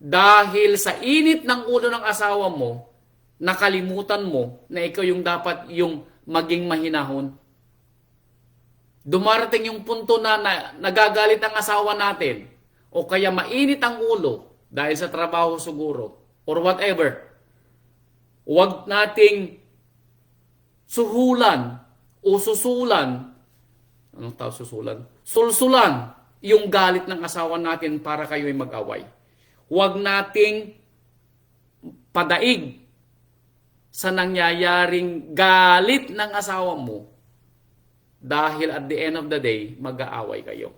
dahil sa init ng ulo ng asawa mo, nakalimutan mo na ikaw yung dapat yung maging mahinahon. Dumarating yung punto na nagagalit ang asawa natin o kaya mainit ang ulo dahil sa trabaho siguro or whatever. Huwag nating suhulan o susulan. Anong tawag susulan? Sulsulan yung galit ng asawa natin para kayo'y mag-away. Huwag nating padaig sa nangyayaring galit ng asawa mo dahil at the end of the day, mag-aaway kayo.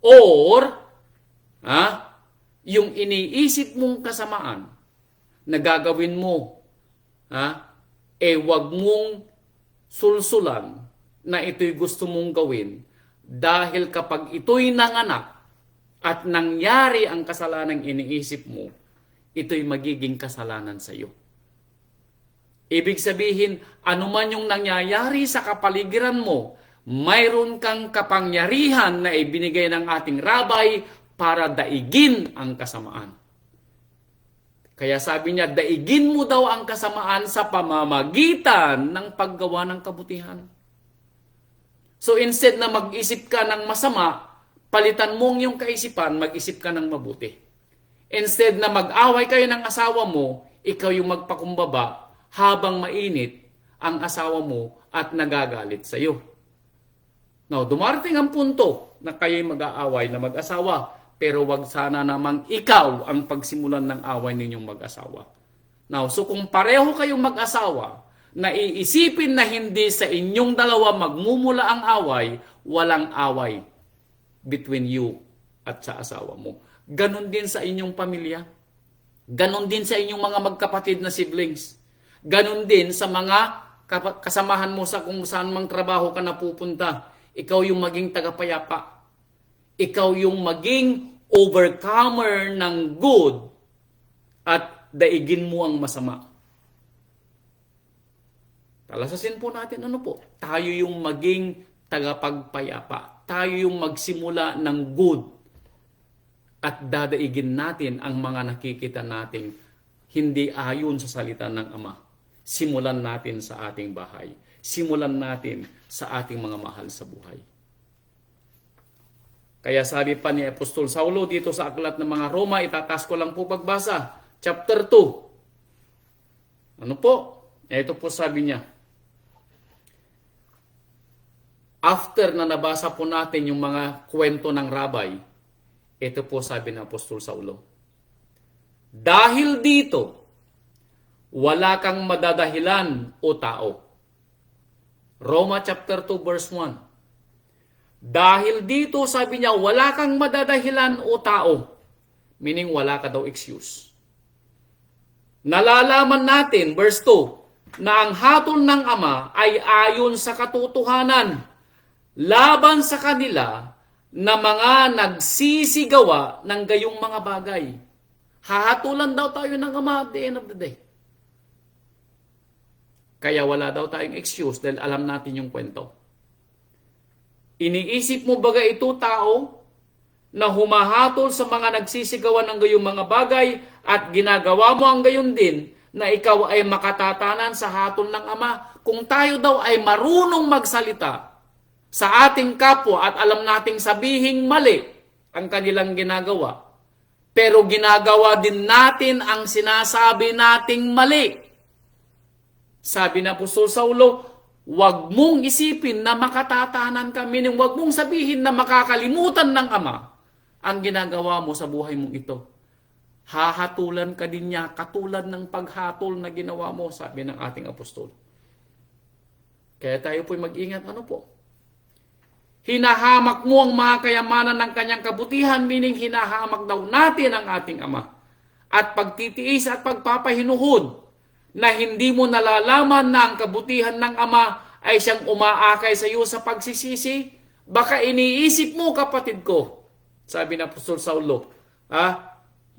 Or, yung iniisip mong kasamaan na gagawin mo, wag mong sulsulan na ito'y gusto mong gawin dahil kapag ito'y nanganak at nangyari ang kasalanang iniisip mo, ito'y magiging kasalanan sa iyo. Ibig sabihin, anuman yung nangyayari sa kapaligiran mo, mayroon kang kapangyarihan na ibinigay ng ating rabay para daigin ang kasamaan. Kaya sabi niya, daigin mo daw ang kasamaan sa pamamagitan ng paggawa ng kabutihan. So instead na mag-isip ka ng masama, palitan mong yung kaisipan, mag-isip ka ng mabuti. Instead na mag-away kayo ng asawa mo, ikaw yung magpakumbaba habang mainit ang asawa mo at nagagalit sa iyo. Now, dumarating ang punto na kayo'y mag-aaway na mag-asawa, pero wag sana namang ikaw ang pagsimulan ng away ninyong mag-asawa. Now, so kung pareho kayong mag-asawa, na iisipin na hindi sa inyong dalawa magmumula ang away, walang away between you at sa asawa mo. Ganon din sa inyong pamilya. Ganon din sa inyong mga magkapatid na siblings. Ganon din sa mga kasamahan mo sa kung saan mang trabaho ka napupunta. Ikaw yung maging tagapayapa. Ikaw yung maging overcomer ng good at daigin mo ang masama. Talasasin po natin tayo yung maging tagapagpayapa. Tayo yung magsimula ng good at dadaigin natin ang mga nakikita nating hindi ayon sa salita ng Ama. Simulan natin sa ating bahay. Simulan natin sa ating mga mahal sa buhay. Kaya sabi pa ni Apostol Saulo dito sa aklat ng mga Roma, itatas ko lang po pagbasa. Chapter 2. Ano po? Ito po sabi niya. After na nabasa po natin yung mga kwento ng rabay, ito po sabi ng Apostol Saulo. Dahil dito, wala kang madadahilan o tao. Roma chapter 2 verse 1. Dahil dito, sabi niya, wala kang madadahilan o tao. Meaning, wala ka daw excuse. Nalalaman natin, verse 2, na ang hatol ng Ama ay ayon sa katotohanan, laban sa kanila na mga nagsisigawa ng gayong mga bagay. Hahatulan daw tayo ng Ama at the end of the day. Kaya wala daw tayong excuse dahil alam natin yung kwento. Iniisip mo baga ito tao na humahatol sa mga nagsisigawan ng gayong mga bagay at ginagawa mo ang gayon din na ikaw ay makatatanan sa hatol ng Ama? Kung tayo daw ay marunong magsalita sa ating kapwa at alam nating sabihing mali ang kanilang ginagawa, pero ginagawa din natin ang sinasabi nating mali. Sabi na Apostol Saulo, Huwag mong isipin na makatatahanan ka, meaning huwag mong sabihin na makakalimutan ng Ama ang ginagawa mo sa buhay mong ito. Hahatulan ka din niya katulad ng paghatol na ginawa mo, sabi ng ating apostol. Kaya tayo po'y mag-ingat, ano po? Hinahamak mo ang mga kayamanan ng kanyang kabutihan, meaning hinahamak daw natin ang ating Ama. At pagtitiis at pagpapahinuhod na hindi mo nalalaman na ang kabutihan ng Ama ay siyang umaakay sa iyo sa pagsisisi, baka iniisip mo, kapatid ko, sabi ng Apostol Saulo,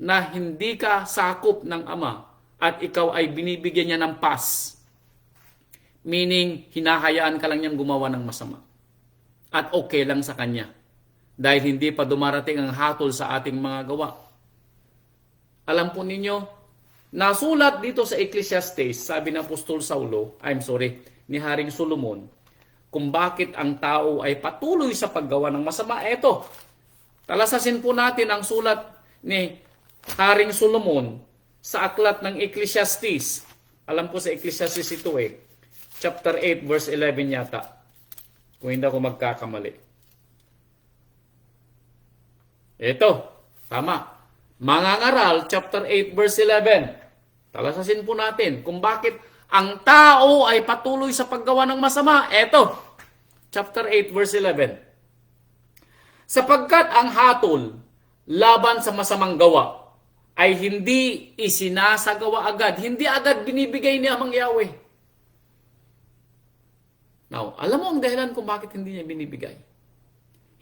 na hindi ka sakop ng Ama at ikaw ay binibigyan niya ng pas. Meaning, hinahayaan ka lang niyang gumawa ng masama. At okay lang sa kanya. Dahil hindi pa dumarating ang hatol sa ating mga gawa. Alam po ninyo, nasulat dito sa Ecclesiastes, sabi ng Apostol ni Haring Solomon, kung bakit ang tao ay patuloy sa paggawa ng masama. Eto, talasasin po natin ang sulat ni Haring Solomon sa aklat ng Ecclesiastes. Alam ko sa Ecclesiastes ito chapter 8 verse 11 yata. Kung hindi ako magkakamali. Ito, tama. Mangangaral, chapter 8, verse 11. Talasasin po natin kung bakit ang tao ay patuloy sa paggawa ng masama. Ito, chapter 8, verse 11. Sapagkat ang hatol laban sa masamang gawa ay hindi isinasagawa agad. Hindi agad binibigay ni Amang Yahweh. Now, alam mo ang dahilan kung bakit hindi niya binibigay?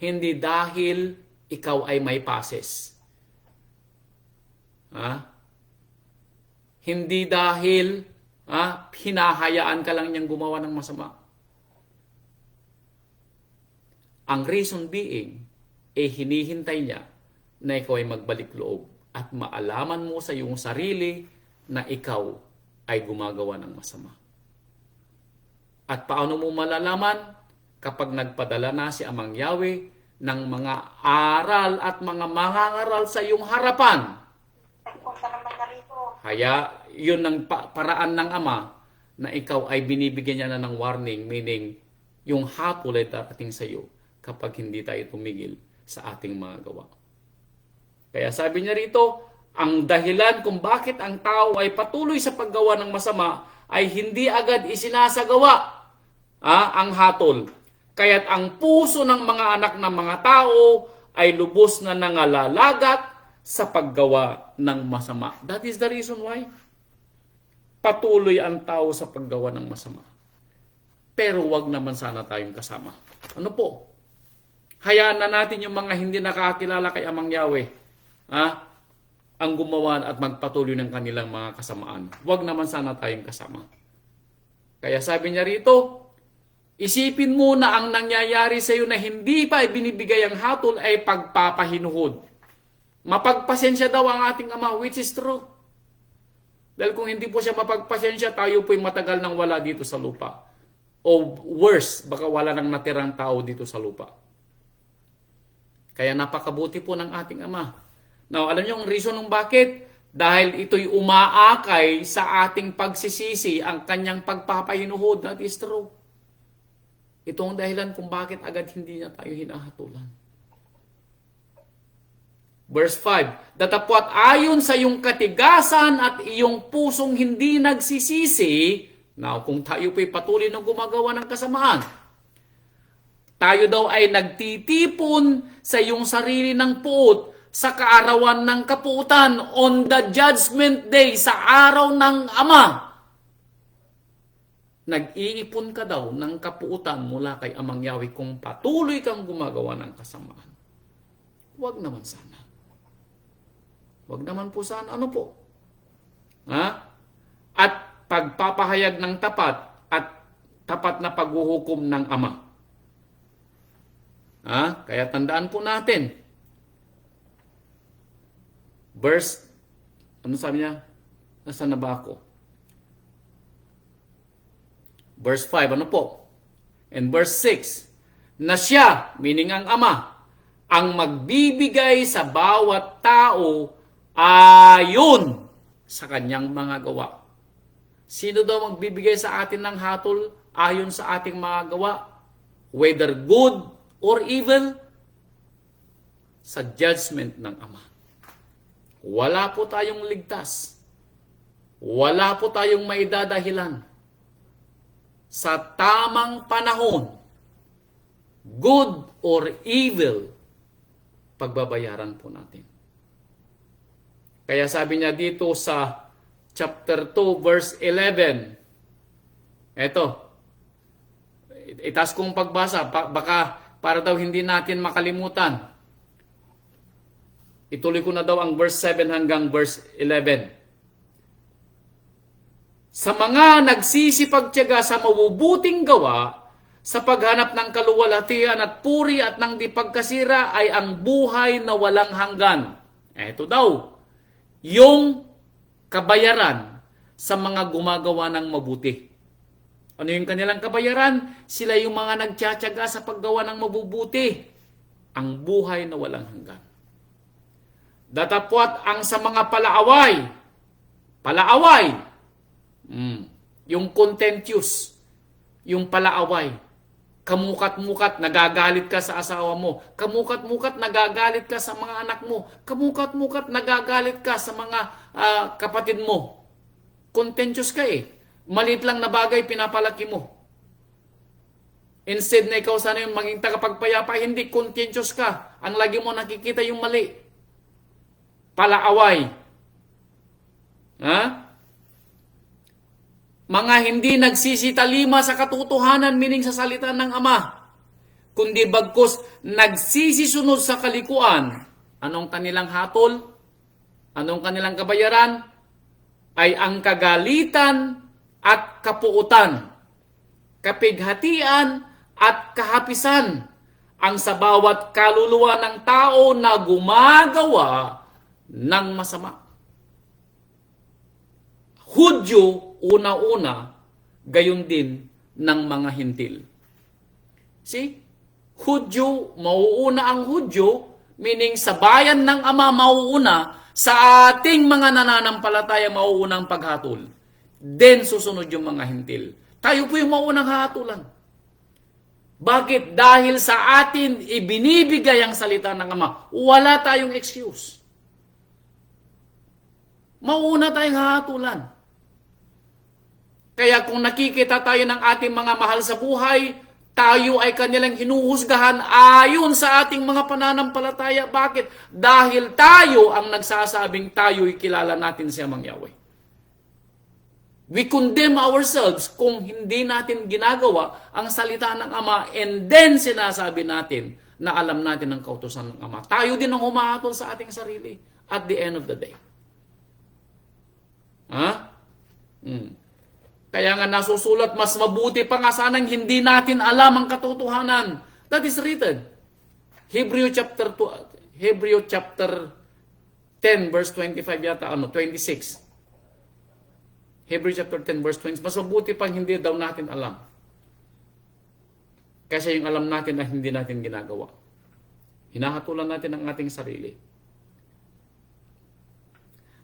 Hindi dahil ikaw ay may pases. Hindi dahil hinahayaan ka lang niyang gumawa ng masama. Ang reason being, hinihintay niya na ikaw ay magbalik loob at maalaman mo sa iyong sarili na ikaw ay gumagawa ng masama. At paano mo malalaman? Kapag nagpadala na si Amang Yahweh ng mga aral at mga mangangaral sa iyong harapan. Kaya yun ang paraan ng Ama na ikaw ay binibigyan niya na ng warning, meaning yung hatol ay darating sa iyo kapag hindi tayo tumigil sa ating mga gawa. Kaya sabi niya rito, ang dahilan kung bakit ang tao ay patuloy sa paggawa ng masama ay hindi agad isinasagawa ang hatol. Kaya't ang puso ng mga anak ng mga tao ay lubos na nangalalagat sa paggawa ng masama. That is the reason why patuloy ang tao sa paggawa ng masama. Pero wag naman sana tayong kasama. Ano po? Hayaan na natin yung mga hindi nakakilala kay Amang Yahweh ang gumawa at magpatuloy ng kanilang mga kasamaan. Wag naman sana tayong kasama. Kaya sabi niya rito, isipin mo na ang nangyayari sa iyo na hindi pa ibinibigay ang hatol ay pagpapahinuhod. Mapagpasensya daw ang ating Ama, which is true. Dahil kung hindi po siya mapagpasensya, tayo po'y matagal nang wala dito sa lupa. O worse, baka wala nang natirang tao dito sa lupa. Kaya napakabuti po ng ating Ama. Now, alam niyo ang reason ng bakit? Dahil ito'y umaakay sa ating pagsisisi, ang kanyang pagpapahinuhod. That is true. Ito ang dahilan kung bakit agad hindi niya tayo hinahatulan. Verse 5, datapwat ayon sa iyong katigasan at iyong pusong hindi nagsisisi. Now, kung tayo po'y patuloy na gumagawa ng kasamaan, tayo daw ay nagtitipon sa iyong sarili ng puot sa kaarawan ng kapuutan on the judgment day, sa araw ng Ama. Nag-iipon ka daw ng kapuutan mula kay Amang Yahweh kung patuloy kang gumagawa ng kasamaan. Huwag naman sana. Huwag naman po sana. Ano po? At pagpapahayag ng tapat at tapat na paghuhukom ng Ama. Kaya tandaan po natin. Verse, ano sabi niya? Nasaan na ba ako? Verse 5, ano po? And verse 6, na siya, meaning ang Ama, ang magbibigay sa bawat tao ayon sa kanyang mga gawa. Sino daw magbibigay sa atin ng hatol? ayon sa ating mga gawa, whether good or evil, sa judgment ng Ama. Wala po tayong ligtas. Wala po tayong maidadahilan. Sa tamang panahon, good or evil, pagbabayaran po natin. Kaya sabi niya dito sa chapter 2, verse 11, eto, itaas kong pagbasa, baka para daw hindi natin makalimutan. Ituloy ko na daw ang verse 7 hanggang verse 11. Sa mga nagsisipagtiyaga sa mabubuting gawa, sa paghanap ng kaluwalhatian at puri at ng di pagkasira ay ang buhay na walang hanggan. Ito daw, yung kabayaran sa mga gumagawa ng mabuti. Ano yung kanilang kabayaran? Sila yung mga nagtiyatyaga sa paggawa ng mabubuti. Ang buhay na walang hanggan. Datapwat ang sa mga palaaway. Yung contentious. Yung palaaway. Kamukat-mukat, nagagalit ka sa asawa mo. Kamukat-mukat, nagagalit ka sa mga anak mo. Kamukat-mukat, nagagalit ka sa mga kapatid mo. Contentious ka eh. Maliit lang na bagay, pinapalaki mo. Instead na ikaw sana yung maging tagapagpayapa, hindi, contentious ka. Ang lagi mo nakikita yung mali. Palaaway. Ha? Mga hindi nagsisitalima sa katotohanan, meaning sa salita ng Ama, kundi bagkus nagsisisunod sa kalikuan. Anong kanilang hatol? Anong kanilang kabayaran? Ay ang kagalitan at kapuutan, kapighatian at kahapisan ang sa bawat kaluluwa ng tao na gumagawa ng masama. Hudyo, una-una, gayon din ng mga hintil. See? Hudyo, mauuna ang Hudyo, meaning sa bayan ng Ama mauuna, sa ating mga nananampalataya mauuna ang paghatol. Then susunod yung mga hintil. Tayo po yung maunang hahatulan. Bakit? Dahil sa atin ibinibigay ang salita ng Ama. Wala tayong excuse. Mauna tayong hahatulan. Kaya kung nakikita tayo ng ating mga mahal sa buhay, tayo ay kanilang hinuhusgahan ayon sa ating mga pananampalataya. Bakit? Dahil tayo ang nagsasabing tayo'y kilala natin si Amang Yahweh. We condemn ourselves kung hindi natin ginagawa ang salita ng Ama and then sinasabi natin na alam natin ang kautusan ng Ama. Tayo din ang humahatol sa ating sarili at the end of the day. Ha? Kaya nga nasusulat, mas mabuti pa nga sanang hindi natin alam ang katotohanan. That is written. Hebrew chapter 10 verse 25 yata, 26. Hebrew chapter 10 verse 20, mas mabuti pang hindi daw natin alam. Kasi yung alam natin na hindi natin ginagawa. Hinahatulan natin ang ating sarili.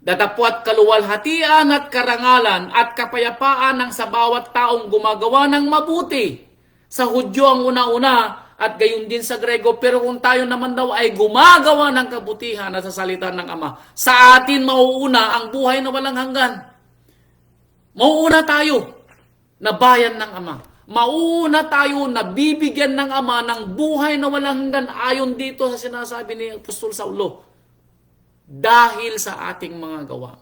Datapwat kaluwalhatian at karangalan at kapayapaan ng sa bawat taong gumagawa ng mabuti. Sa Hudyo ang una-una at gayon din sa Grego. Pero kung tayo naman daw ay gumagawa ng kabutihan na sa salita ng Ama, sa atin mauuna ang buhay na walang hanggan. Mauuna tayo na bayan ng Ama. Mauuna tayo na bibigyan ng Ama ng buhay na walang hanggan ayon dito sa sinasabi ni Apostol Saulo. Dahil sa ating mga gawa.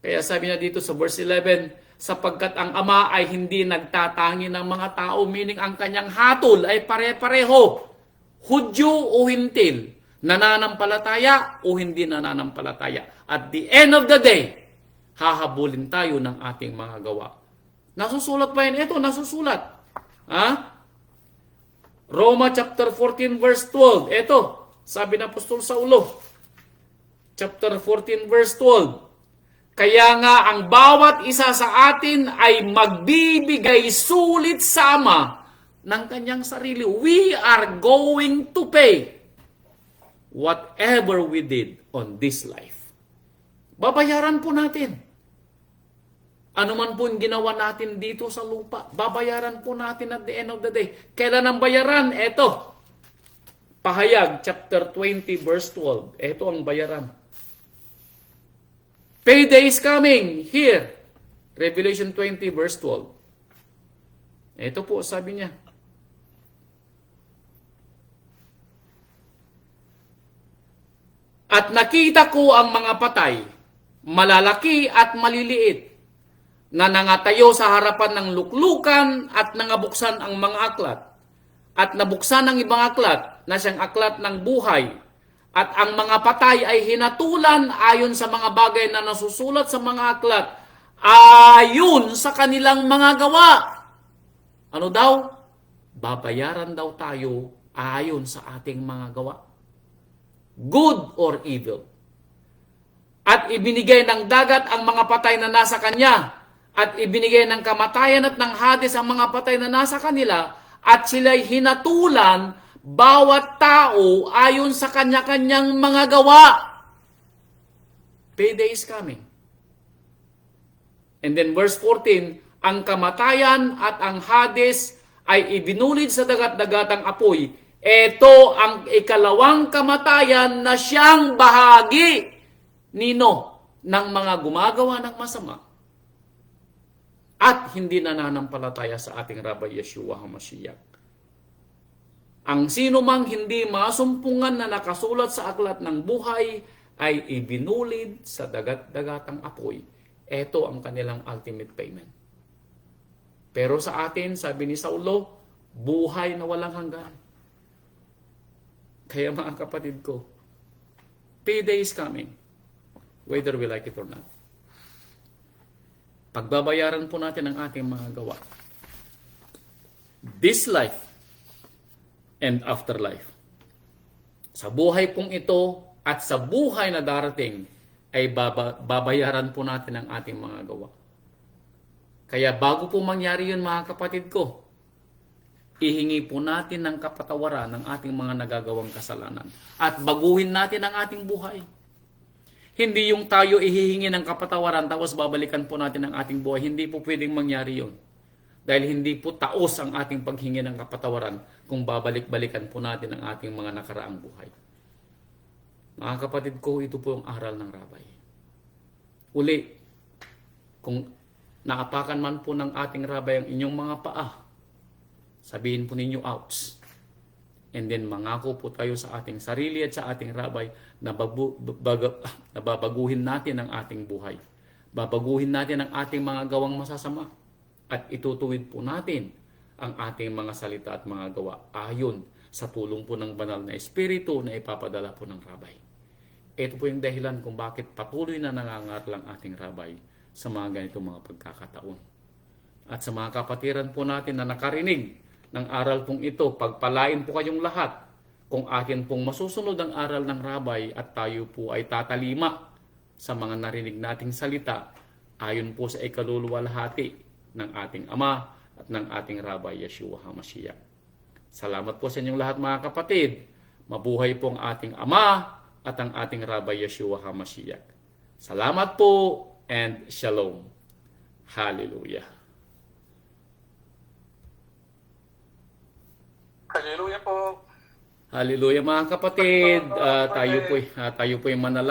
Kaya sabi niya dito sa verse 11, sapagkat ang Ama ay hindi nagtatangi ng mga tao, meaning ang kanyang hatol ay pare-pareho. Hudyo o hintil, nananampalataya o hindi nananampalataya. At the end of the day, hahabulin tayo ng ating mga gawa. Nasusulat pa yun? Ito, nasusulat. Ha? Roma chapter 14 verse 12. Ito, sabi ng Apostol Saulo. Chapter 14 verse 12. Kaya nga ang bawat isa sa atin ay magbibigay sulit sa Ama ng kanyang sarili. We are going to pay whatever we did on this life. Babayaran po natin. Ano man po yung ginawa natin dito sa lupa, babayaran po natin at the end of the day. Kailan ang bayaran? Eto. Pahayag, chapter 20, verse 12. Eto ang bayaran. Payday is coming. Here. Revelation 20, verse 12. Eto po, sabi niya. At nakita ko ang mga patay, malalaki at maliliit, na nangatayo sa harapan ng luklukan at nangabuksan ang mga aklat. At nabuksan ang ibang aklat na siyang aklat ng buhay. At ang mga patay ay hinatulan ayon sa mga bagay na nasusulat sa mga aklat, ayon sa kanilang mga gawa. Ano daw? Babayaran daw tayo ayon sa ating mga gawa. Good or evil. At ibinigay ng dagat ang mga patay na nasa kanya. At ibinigay ng kamatayan at ng Hades ang mga patay na nasa kanila. At sila'y hinatulan bawat tao ayon sa kanya-kanyang mga gawa. Payday is coming. And then verse 14, ang kamatayan at ang Hades ay ibinulid sa dagat-dagatang apoy. Ito ang ikalawang kamatayan na siyang bahagi nino ng mga gumagawa ng masama at hindi nananampalataya sa ating Rabbi Yeshua HaMashiach. Ang sino mang hindi masumpungan na nakasulat sa aklat ng buhay ay ibinulid sa dagat-dagatang apoy. Ito ang kanilang ultimate payment. Pero sa atin, sabi ni Saulo, buhay na walang hanggan. Kaya mga kapatid ko, payday is coming, whether we like it or not. Pagbabayaran po natin ang ating mga gawa. This life and afterlife. Sa buhay pong ito at sa buhay na darating ay babayaran po natin ang ating mga gawa. Kaya bago po mangyari yun mga kapatid ko, ihingi po natin ng kapatawaran ng ating mga nagagawang kasalanan at baguhin natin ang ating buhay. Hindi yung tayo ihihingi ng kapatawaran tapos babalikan po natin ang ating buhay. Hindi po pwedeng mangyari yun. Dahil hindi po taos ang ating paghingi ng kapatawaran kung babalik-balikan po natin ang ating mga nakaraang buhay. Mga kapatid ko, ito po ang aral ng Rabay. Uli, kung naapakan man po ng ating Rabay ang inyong mga paa, sabihin po ninyo, ouch. And then mangako po tayo sa ating sarili at sa ating Rabay na babaguhin natin ang ating buhay. Babaguhin natin ang ating mga gawang masasama. At itutuwid po natin ang ating mga salita at mga gawa ayon sa tulong po ng banal na Espiritu na ipapadala po ng Rabay. Ito po yung dahilan kung bakit patuloy na nangangaral ang ating Rabay sa mga ganitong mga pagkakataon. At sa mga kapatiran po natin na nakarinig ng aral pong ito, pagpalain po kayong lahat kung atin pong masusunod ang aral ng Rabay at tayo po ay tatalima sa mga narinig nating salita ayon po sa ikaluluwalhati ng ating Ama at ng ating Rabbi Yeshua HaMashiach. Salamat po sa inyong lahat mga kapatid. Mabuhay po ang ating Ama at ang ating Rabbi Yeshua HaMashiach. Salamat po and Shalom. Hallelujah. Hallelujah po. Hallelujah mga kapatid. Tayo po ay manalangin.